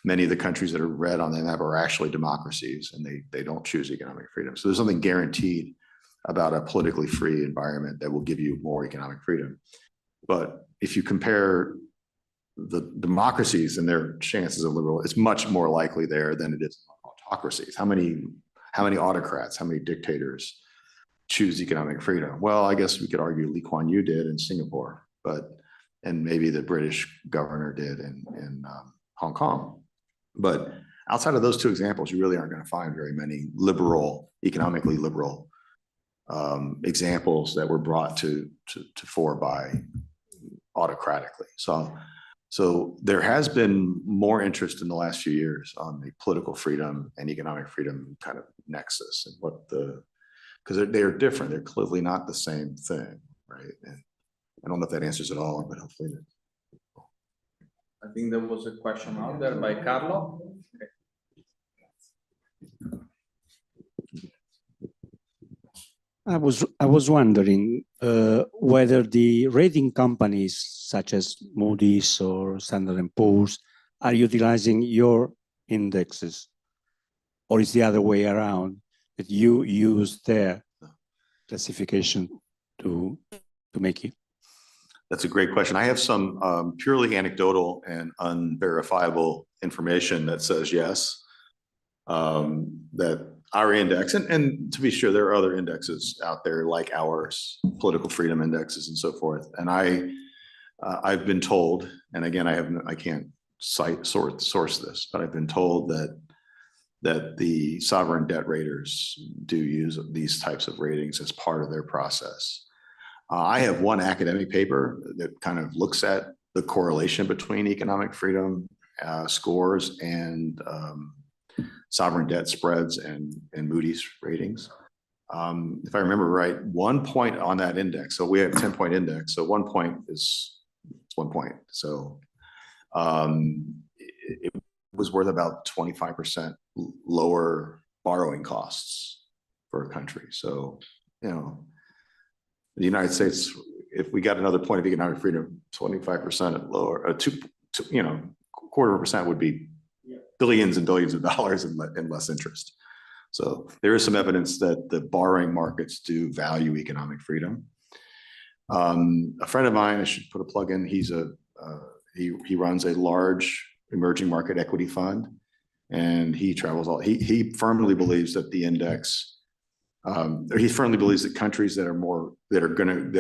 Speaker 2: Many of the countries that are red on the map are actually democracies and they don't choose economic freedom. So there's something guaranteed about a politically free environment that will give you more economic freedom. But if you compare the democracies and their chances of liberal, it's much more likely there than it is autocracies. How many autocrats, how many dictators choose economic freedom? Well, I guess we could argue Lee Kuan Yew did in Singapore, and maybe the British governor did in Hong Kong. But outside of those two examples, you really aren't going to find very many economically liberal examples that were brought to fore by autocratically. So there has been more interest in the last few years on the political freedom and economic freedom kind of nexus, and because they are different. They're clearly not the same thing, right? And I don't know if that answers it all, but hopefully.
Speaker 1: I think there was a question out there by Carlo. Okay.
Speaker 4: I was wondering whether the rating companies such as Moody's or Standard & Poor's are utilizing your indexes, or is the other way around, that you use their classification to make it?
Speaker 2: That's a great question. I have some purely anecdotal and unverifiable information that says yes, that our index, and to be sure, there are other indexes out there like ours, political freedom indexes and so forth. And I've been told, and again, I can't source this, but I've been told that the sovereign debt raters do use these types of ratings as part of their process. I have one academic paper that kind of looks at the correlation between economic freedom scores and sovereign debt spreads and Moody's ratings. If I remember right, 1 point on that index, so we have a 10-point index, so 1 point is 1 point. So it was worth about 25% lower borrowing costs for a country. So, you know, the United States, if we got another point of economic freedom, 25% lower, you know, 0.25% would be billions and billions of dollars and less interest. So there is some evidence that the borrowing markets do value economic freedom. A friend of mine, I should put a plug in, he runs a large emerging market equity fund, and he travels he firmly believes that the index, he firmly believes that countries that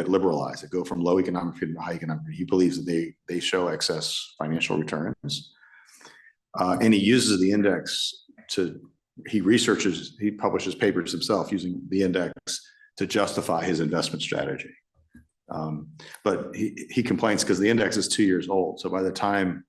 Speaker 2: liberalize, that go from low economic freedom to high economic freedom, he believes that they show excess financial returns. And he uses the index he publishes papers himself using the index to justify his investment strategy. But he complains because the index is 2 years old. So by the time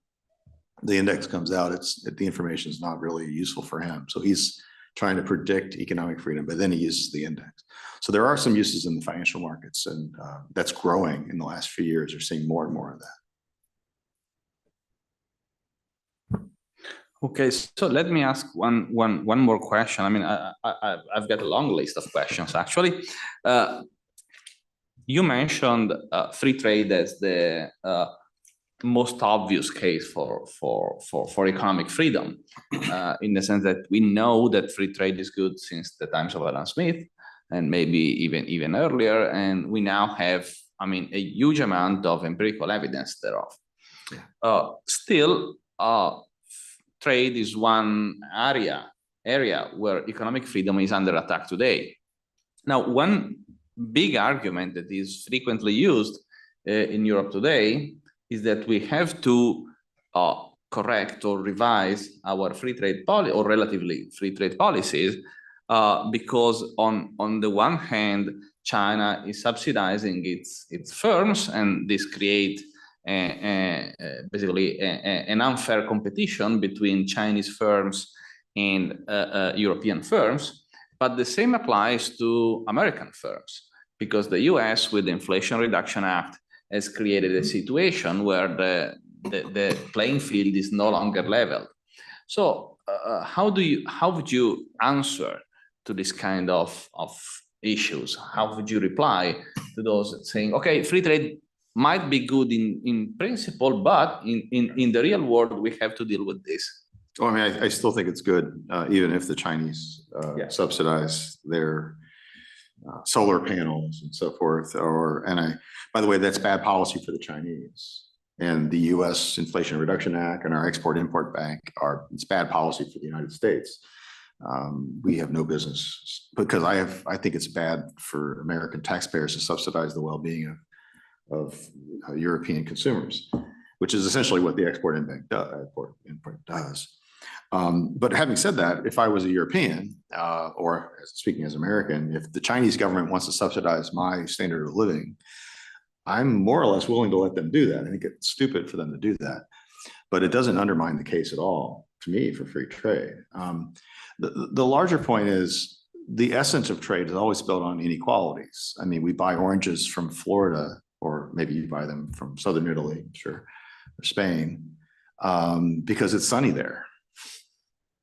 Speaker 2: the index comes out, the information is not really useful for him. So he's trying to predict economic freedom, but then he uses the index. So there are some uses in the financial markets, and that's growing in the last few years. We're seeing more and more of that.
Speaker 1: Okay, so let me ask one more question. I mean, I've got a long list of questions, actually. You mentioned free trade as the most obvious case for economic freedom, in the sense that we know that free trade is good since the times of Adam Smith, and maybe even earlier, and we now have, I mean, a huge amount of empirical evidence thereof. Yeah. Still, trade is one area where economic freedom is under attack today. Now, one big argument that is frequently used in Europe today is that we have to correct or revise our free trade policy, or relatively free trade policies, because on the one hand, China is subsidizing its firms, and this creates basically an unfair competition between Chinese firms and European firms. But the same applies to American firms, because the US, with the Inflation Reduction Act, has created a situation where the playing field is no longer leveled. So how would you answer to this kind of issues? How would you reply to those saying, okay, free trade might be good in principle, but in the real world, we have to deal with this?
Speaker 2: Well, I mean, I still think it's good, even if the Chinese subsidize their solar panels and so forth. By the way, that's bad policy for the Chinese. And the U.S. Inflation Reduction Act and our Export-Import Bank it's bad policy for the United States. We have no business, because I think it's bad for American taxpayers to subsidize the well-being of European consumers, which is essentially what the Export-Import does. But having said that, if I was a European, or speaking as American, if the Chinese government wants to subsidize my standard of living, I'm more or less willing to let them do that. I think it's stupid for them to do that, but it doesn't undermine the case at all, to me, for free trade. The larger point is the essence of trade is always built on inequalities. I mean, we buy oranges from Florida, or maybe you buy them from Southern Italy, sure, or Spain, because it's sunny there.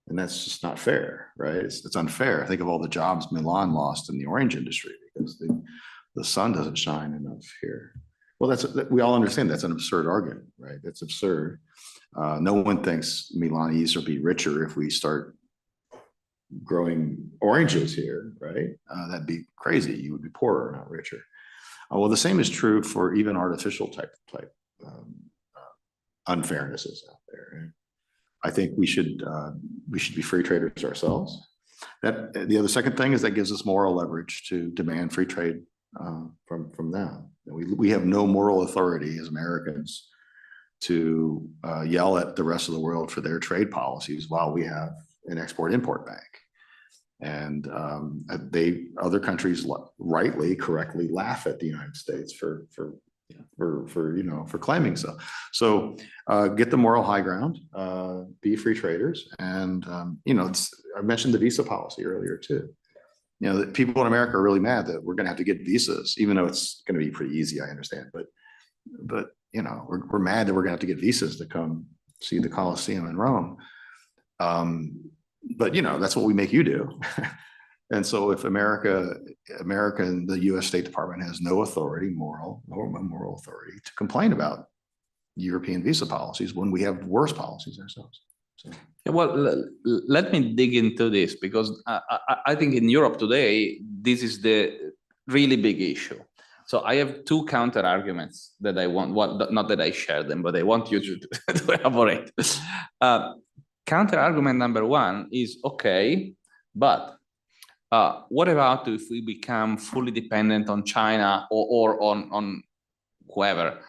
Speaker 2: And that's just not fair, right? It's unfair. Think of all the jobs Milan lost in the orange industry because the sun doesn't shine enough here. Well, we all understand that's an absurd argument, right? That's absurd. No one thinks Milanese will be richer if we start growing oranges here, right? That'd be crazy. You would be poorer, not richer. Well, the same is true for even artificial type unfairnesses out there. Right? I think we should be free traders ourselves. The other second thing is that gives us moral leverage to demand free trade from them. We have no moral authority as Americans to yell at the rest of the world for their trade policies while we have an export-import bank. And other countries rightly, correctly laugh at the United States for claiming so. So get the moral high ground, be free traders, and I mentioned the visa policy earlier too. People in America are really mad that we're going to have to get visas, even though it's going to be pretty easy, I understand. But we're mad that we're going to have to get visas to come see the Colosseum in Rome. But that's what we make you do. And so if America and the U.S. State Department has no authority, moral authority to complain about European visa policies when we have worse policies ourselves. So.
Speaker 1: Yeah, well, let me dig into this, because I think in Europe today, this is the really big issue. So I have two counter arguments that I want, not that I share them, but I want you to elaborate. Counter argument number one is, okay, but what about if we become fully dependent on China or on whoever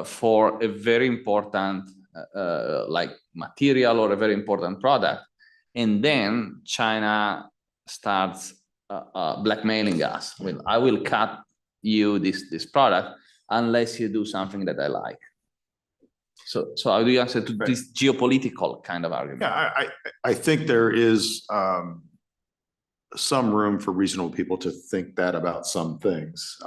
Speaker 1: for a very important like material or a very important product, and then China starts blackmailing us with, I will cut you this product unless you do something that I like. So how do you answer to this geopolitical kind of argument?
Speaker 2: Yeah, I think there is some room for reasonable people to think that about some things.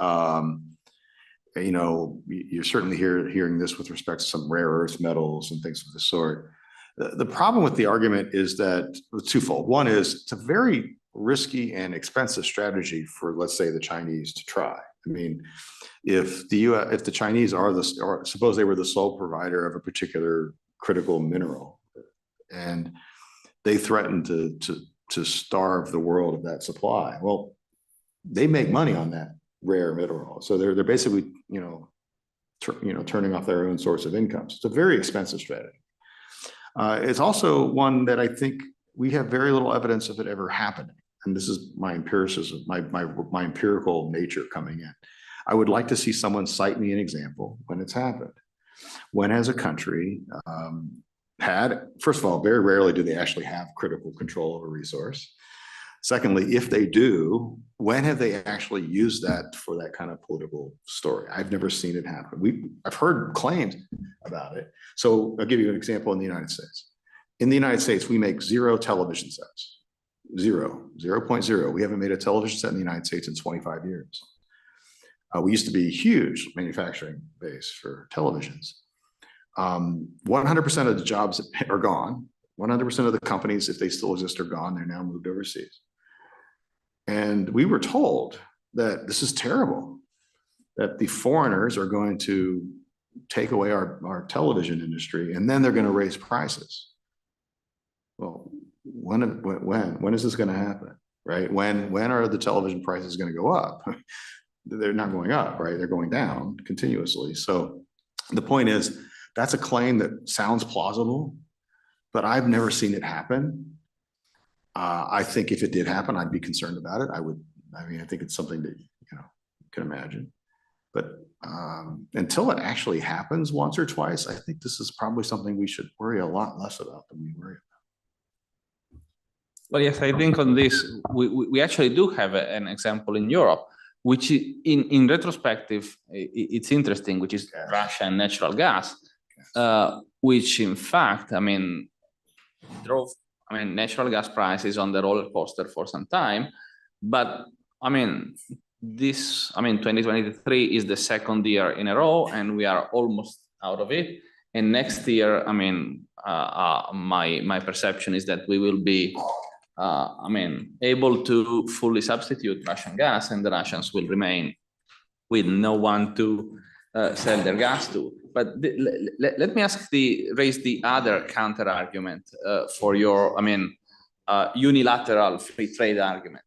Speaker 2: You're certainly hearing this with respect to some rare earth metals and things of the sort. The problem with the argument is that twofold. One is it's a very risky and expensive strategy for, let's say, the Chinese to try. I mean, if the Chinese or suppose they were the sole provider of a particular critical mineral, and they threaten to starve the world of that supply, well, they make money on that rare mineral. So they're basically, turning off their own source of income. So it's a very expensive strategy. It's also one that I think we have very little evidence of it ever happening. And this is my empiricism, my empirical nature coming in. I would like to see someone cite me an example when it's happened. When has a country had, first of all, very rarely do they actually have critical control of a resource. Secondly, if they do, when have they actually used that for that kind of political story? I've never seen it happen. I've heard claims about it. So I'll give you an example in the United States. In the United States, we make 0 television sets. 0.0. We haven't made a television set in the United States in 25 years. We used to be a huge manufacturing base for televisions. 100% of the jobs are gone. 100% of the companies, if they still exist, are gone. They're now moved overseas. And we were told that this is terrible, that the foreigners are going to take away our television industry, and then they're going to raise prices. Well, when is this going to happen, right? When are the television prices going to go up? They're not going up, right? They're going down continuously. So the point is, that's a claim that sounds plausible, but I've never seen it happen. I think if it did happen, I'd be concerned about it. I think it's something that, you can imagine. But until it actually happens once or twice, I think this is probably something we should worry a lot less about than we worry about.
Speaker 1: Well, yes, I think on this, we actually do have an example in Europe, which in retrospective, it's interesting, which is Russia and natural gas, which in fact, drove natural gas prices on the roller coaster for some time. But 2023 is the second year in a row, and we are almost out of it. And next year, my perception is that we will be able to fully substitute Russian gas, and the Russians will remain with no one to sell their gas to. But let me raise the other counter argument for your, unilateral free trade argument.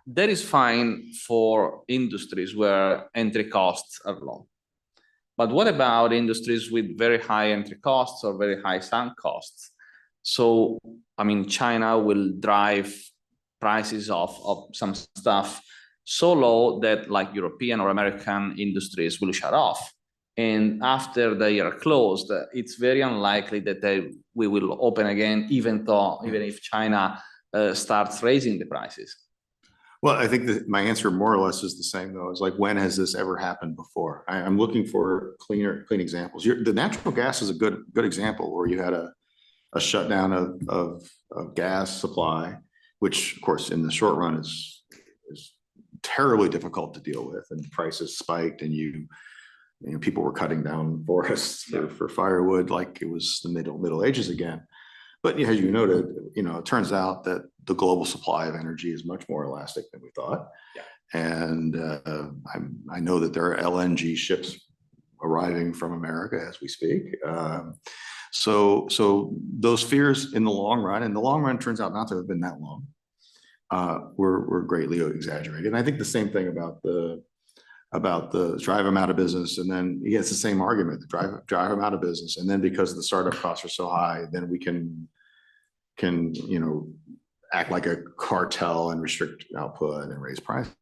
Speaker 1: That is fine for industries where entry costs are low. But what about industries with very high entry costs or very high sunk costs? So, China will drive prices of some stuff so low that like European or American industries will shut off. And after they are closed, it's very unlikely that we will open again, even if China starts raising the prices.
Speaker 2: Well, I think that my answer more or less is the same, though. It's like, when has this ever happened before? I'm looking for clean examples. The natural gas is a good example where you had a shutdown of gas supply, which of course in the short run is terribly difficult to deal with, and prices spiked, and you know, people were cutting down forests for firewood like it was the Middle Ages again. But as you noted, you know, it turns out that the global supply of energy is much more elastic than we thought. Yeah. And I know that there are LNG ships arriving from America as we speak. So those fears in the long run turns out not to have been that long, were greatly exaggerated. And I think the same thing about the drive them out of business, and then he gets the same argument, the drive them out of business, and then because the startup costs are so high, then we can you know, act like a cartel and restrict output and raise prices.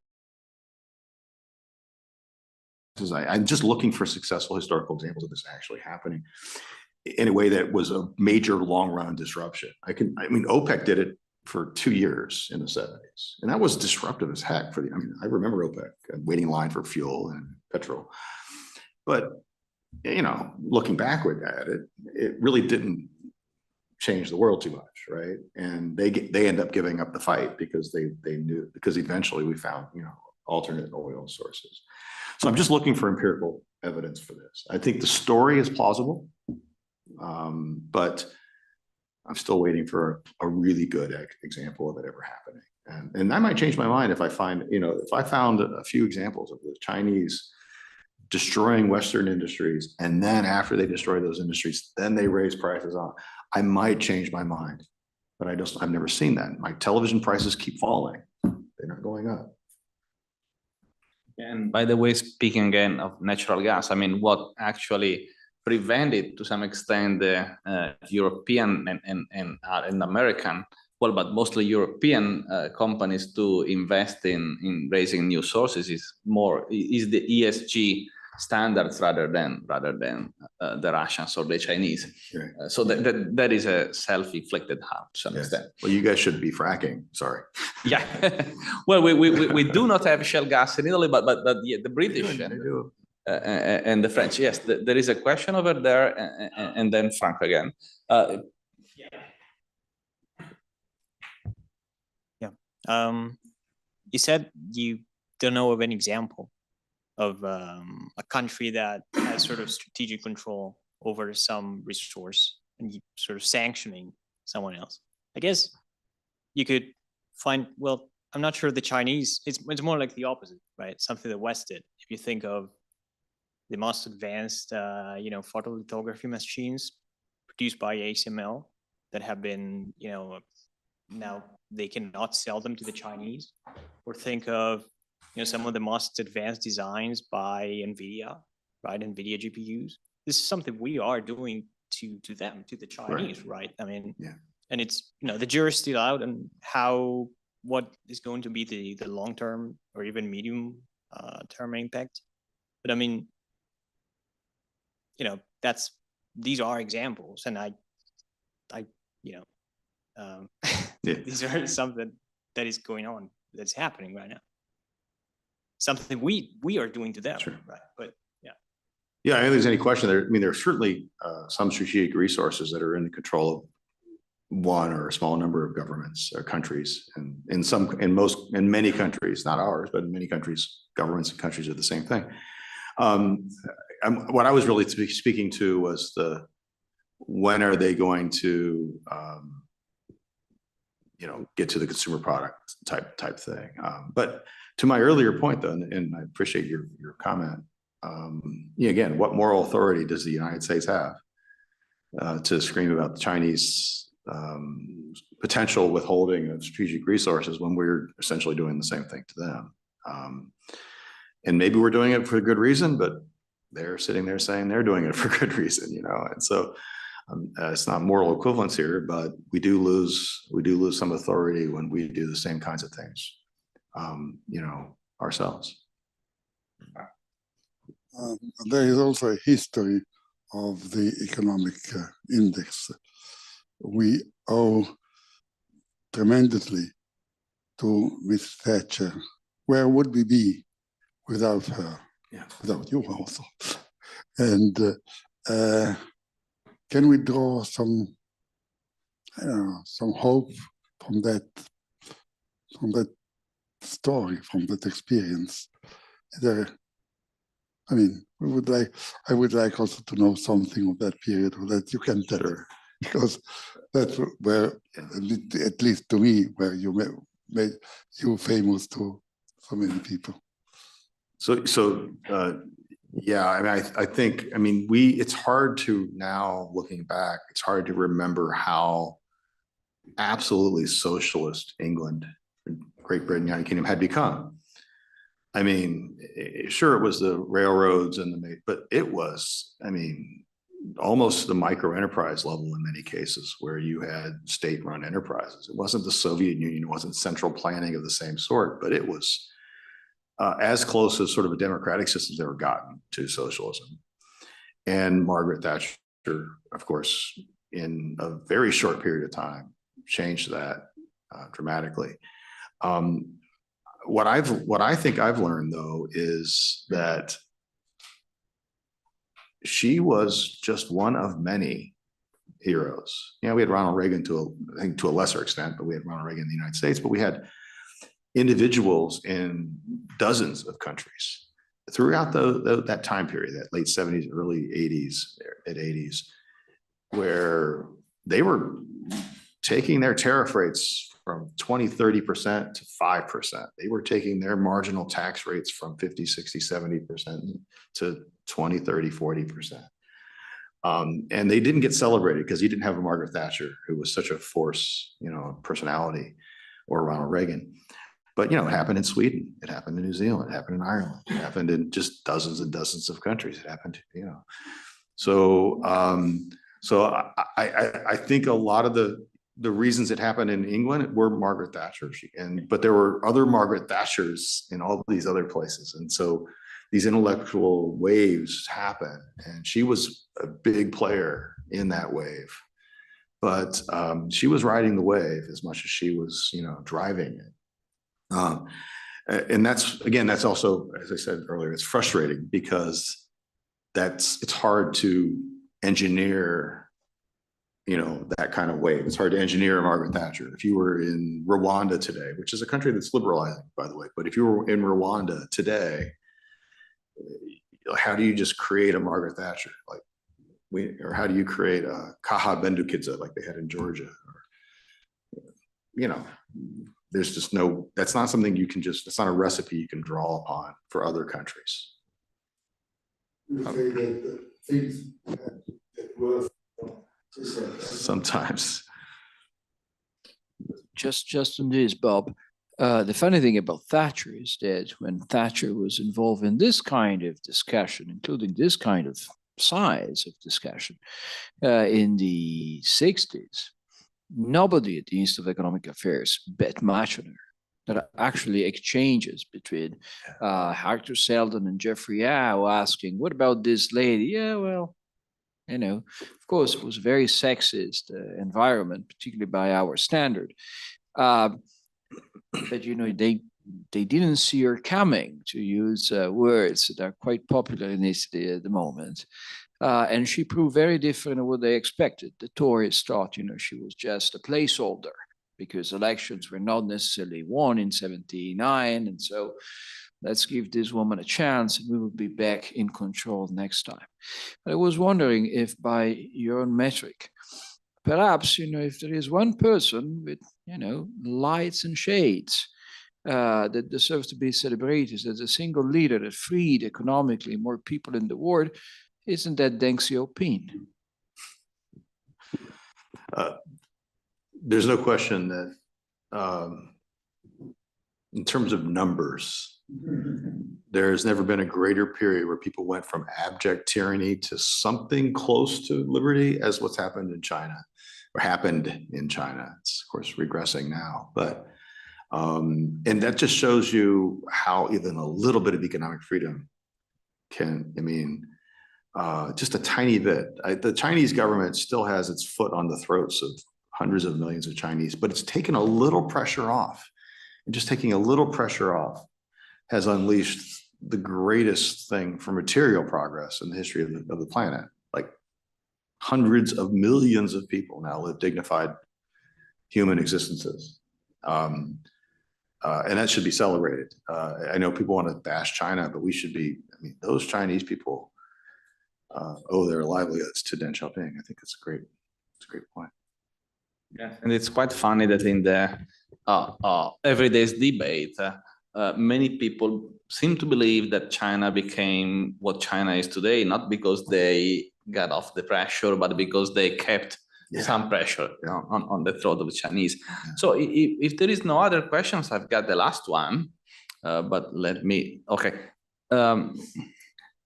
Speaker 2: I'm just looking for successful historical examples of this actually happening in a way that was a major long-run disruption. I mean, OPEC did it for 2 years in the 70s, and that was disruptive as heck for I mean, I remember OPEC waiting in line for fuel and petrol, but you know, looking backward at it, it really didn't change the world too much, right? And they end up giving up the fight because they knew, because eventually we found, you know, alternate oil sources. So I'm just looking for empirical evidence for this. I think the story is plausible, but I'm still waiting for a really good example of it ever happening. And I might change my mind if I find, you know, if I found a few examples of the Chinese destroying Western industries, and then after they destroy those industries, then they raise prices on. I might change my mind, but I've never seen that. My television prices keep falling. They're not going up.
Speaker 1: And by the way, speaking again of natural gas, I mean, what actually prevented to some extent the European and American, well, but mostly European companies to invest in raising new sources is the ESG standards rather than the Russians or the Chinese. Right. So that is a self-inflicted harm to some extent.
Speaker 2: Well, you guys should be fracking. Sorry.
Speaker 1: Yeah. Well, we do not have shale gas in Italy, but the British and the French. Yes, there is a question over there, and then Frank again.
Speaker 5: You said you don't know of an example of a country that has sort of strategic control over some resource and sort of sanctioning someone else. I guess you could find, well, I'm not sure the Chinese, it's more like the opposite, right? Something the West did. If you think of the most advanced, you know, photolithography machines produced by ASML that have been, you know, now they cannot sell them to the Chinese. Or think of, you know, some of the most advanced designs by NVIDIA, right? NVIDIA GPUs. This is something we are doing to them, to the Chinese, right? I mean, yeah. And it's, you know, the jury's still out on what is going to be the long-term or even medium term impact. But I mean, you know, these are examples, and I you know, these are something that is going on, that's happening right now. Something we are doing to them, sure. Right? But yeah.
Speaker 2: Yeah, I don't think there's any question there. I mean, there are certainly some strategic resources that are in the control of one or a small number of governments or countries, and in many countries, not ours, but in many countries, governments and countries are the same thing. What I was really speaking to was when are they going to you know, get to the consumer product type thing. But to my earlier point, though, and I appreciate your comment. Yeah, again, what moral authority does the United States have to scream about the Chinese potential withholding of strategic resources when we're essentially doing the same thing to them? And maybe we're doing it for a good reason, but they're sitting there saying they're doing it for good reason, you know. And so it's not moral equivalence here, but we do lose some authority when we do the same kinds of things, you know, ourselves.
Speaker 3: there is also a history of the economic index. We owe tremendously to Miss Thatcher. Where would we be without her?
Speaker 2: Yeah.
Speaker 3: Without you also. And can we draw some, I don't know, some hope from that story, from that experience? I mean, I would like also to know something of that period that you can tell her, because that's where, at least to me, where you made you famous to so many people.
Speaker 2: Yeah, I mean, I think, I mean, it's hard to now, looking back, it's hard to remember how absolutely socialist England, Great Britain, United Kingdom had become. I mean, sure, it was the railroads but it was, I mean, almost the micro enterprise level in many cases, where you had state-run enterprises. It wasn't the Soviet Union, it wasn't central planning of the same sort, but it was as close as sort of a democratic system has ever gotten to socialism. And Margaret Thatcher, of course, in a very short period of time, changed that dramatically. What I think I've learned, though, is that she was just one of many heroes. You know, we had Ronald Reagan to a lesser extent, but we had Ronald Reagan in the United States, but we had individuals in dozens of countries throughout that time period, that late 70s, early 80s, where they were taking their tariff rates from 20, 30% to 5%. They were taking their marginal tax rates from 50, 60, 70% to 20, 30, 40%. And they didn't get celebrated because you didn't have a Margaret Thatcher, who was such a force, you know, personality, or Ronald Reagan. But, you know, it happened in Sweden, it happened in New Zealand, it happened in Ireland, it happened in just dozens and dozens of countries. It happened, you know. So, I think a lot of the reasons it happened in England were Margaret Thatcher, but there were other Margaret Thatchers in all these other places, and so these intellectual waves happen, and she was a big player in that wave. But she was riding the wave as much as she was, you know, driving it. And that's also, as I said earlier, it's frustrating because it's hard to engineer, you know, that kind of wave. It's hard to engineer a Margaret Thatcher. If you were in Rwanda today, which is a country that's liberalizing, by the way, but if you were in Rwanda today, how do you just create a Margaret Thatcher? Or how do you create a Kaha Bendukidze like they had in Georgia? Or, you know, there's just that's not something you can it's not a recipe you can draw upon for other countries.
Speaker 3: You say that things get worse.
Speaker 2: Sometimes.
Speaker 6: Just on this, Bob, the funny thing about Thatcher is that when Thatcher was involved in this kind of discussion, including this kind of size of discussion in the 60s, nobody at the Institute of Economic Affairs bet much on her. There are actually exchanges between Hector Selden and Jeffrey Howe asking, what about this lady? Yeah, well, you know, of course, it was a very sexist environment, particularly by our standard. But, you know, they didn't see her coming, to use words that are quite popular in Italy at the moment. And she proved very different than what they expected. The Tories thought, you know, she was just a placeholder because elections were not necessarily won in 79. And so let's give this woman a chance and we will be back in control next time. But I was wondering if by your own metric, perhaps, you know, if there is one person with, you know, lights and shades that deserves to be celebrated as a single leader that freed economically more people in the world, isn't that Deng Xiaoping?
Speaker 2: There's no question that in terms of numbers, there's never been a greater period where people went from abject tyranny to something close to liberty as what's happened in China, or happened in China. It's, of course, regressing now. But and that just shows you how even a little bit of economic freedom just a tiny bit. The Chinese government still has its foot on the throats of hundreds of millions of Chinese, but it's taken a little pressure off. And just taking a little pressure off has unleashed the greatest thing for material progress in the history of the planet. Like hundreds of millions of people now live dignified human existences. And that should be celebrated. I know people want to bash China, but we should be, those Chinese people owe their livelihoods to Deng Xiaoping. I think it's a great point.
Speaker 1: Yeah, and it's quite funny that in the everyday's debate, many people seem to believe that China became what China is today, not because they got off the pressure, but because they kept some pressure on the throat of the Chinese. Yeah. So if there is no other questions, I've got the last one, but let me, okay.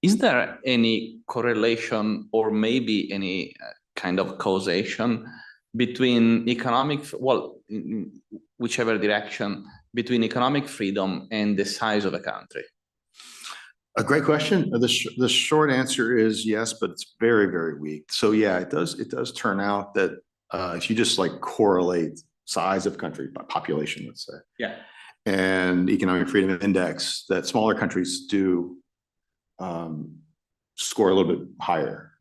Speaker 1: Is there any correlation or maybe any kind of causation between in whichever direction, between economic freedom and the size of a country?
Speaker 2: A great question. The short answer is yes, but it's very, very weak. So yeah, it does turn out that if you just like correlate size of country by population, let's say, and economic freedom index, that smaller countries do score a little bit higher.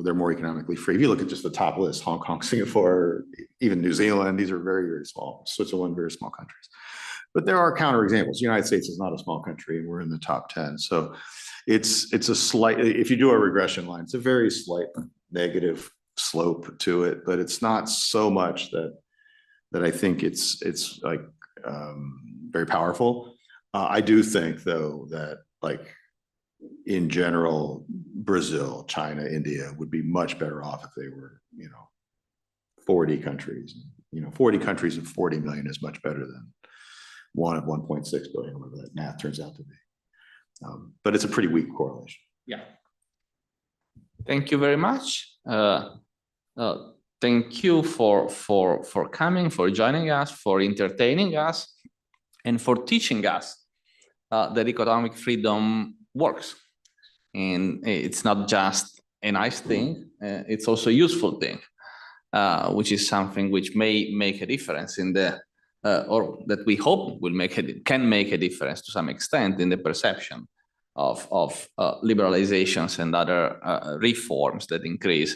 Speaker 2: They're more economically free. If you look at just the top list, Hong Kong, Singapore, even New Zealand, these are very, very small. Switzerland, very small countries. But there are counterexamples. The United States is not a small country, and we're in the top 10. So it's a slight, if you do a regression line, it's a very slight negative slope to it, but it's not so much that I think it's like very powerful. I do think though that like in general, Brazil, China, India would be much better off if they were, 40 countries. 40 countries of 40 million is much better than one of 1.6 billion, whatever that math turns out to be. But it's a pretty weak correlation.
Speaker 1: Yeah. Thank you very much. Thank you for coming, for joining us, for entertaining us, and for teaching us that economic freedom works. And it's not just a nice thing, it's also a useful thing, which is something which may make a difference in the, or that we hope will can make a difference to some extent in the perception of liberalizations and other reforms that increase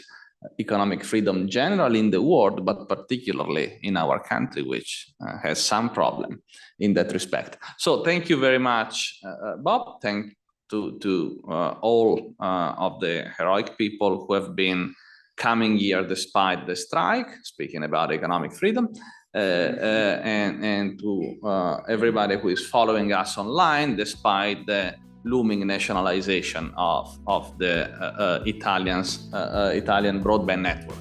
Speaker 1: economic freedom generally in the world, but particularly in our country, which has some problem in that respect. So thank you very much, Bob. Thank to all of the heroic people who have been coming here despite the strike, speaking about economic freedom, and to everybody who is following us online despite the looming nationalization of the Italian broadband network.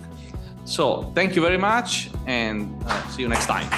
Speaker 1: So thank you very much, and see you next time.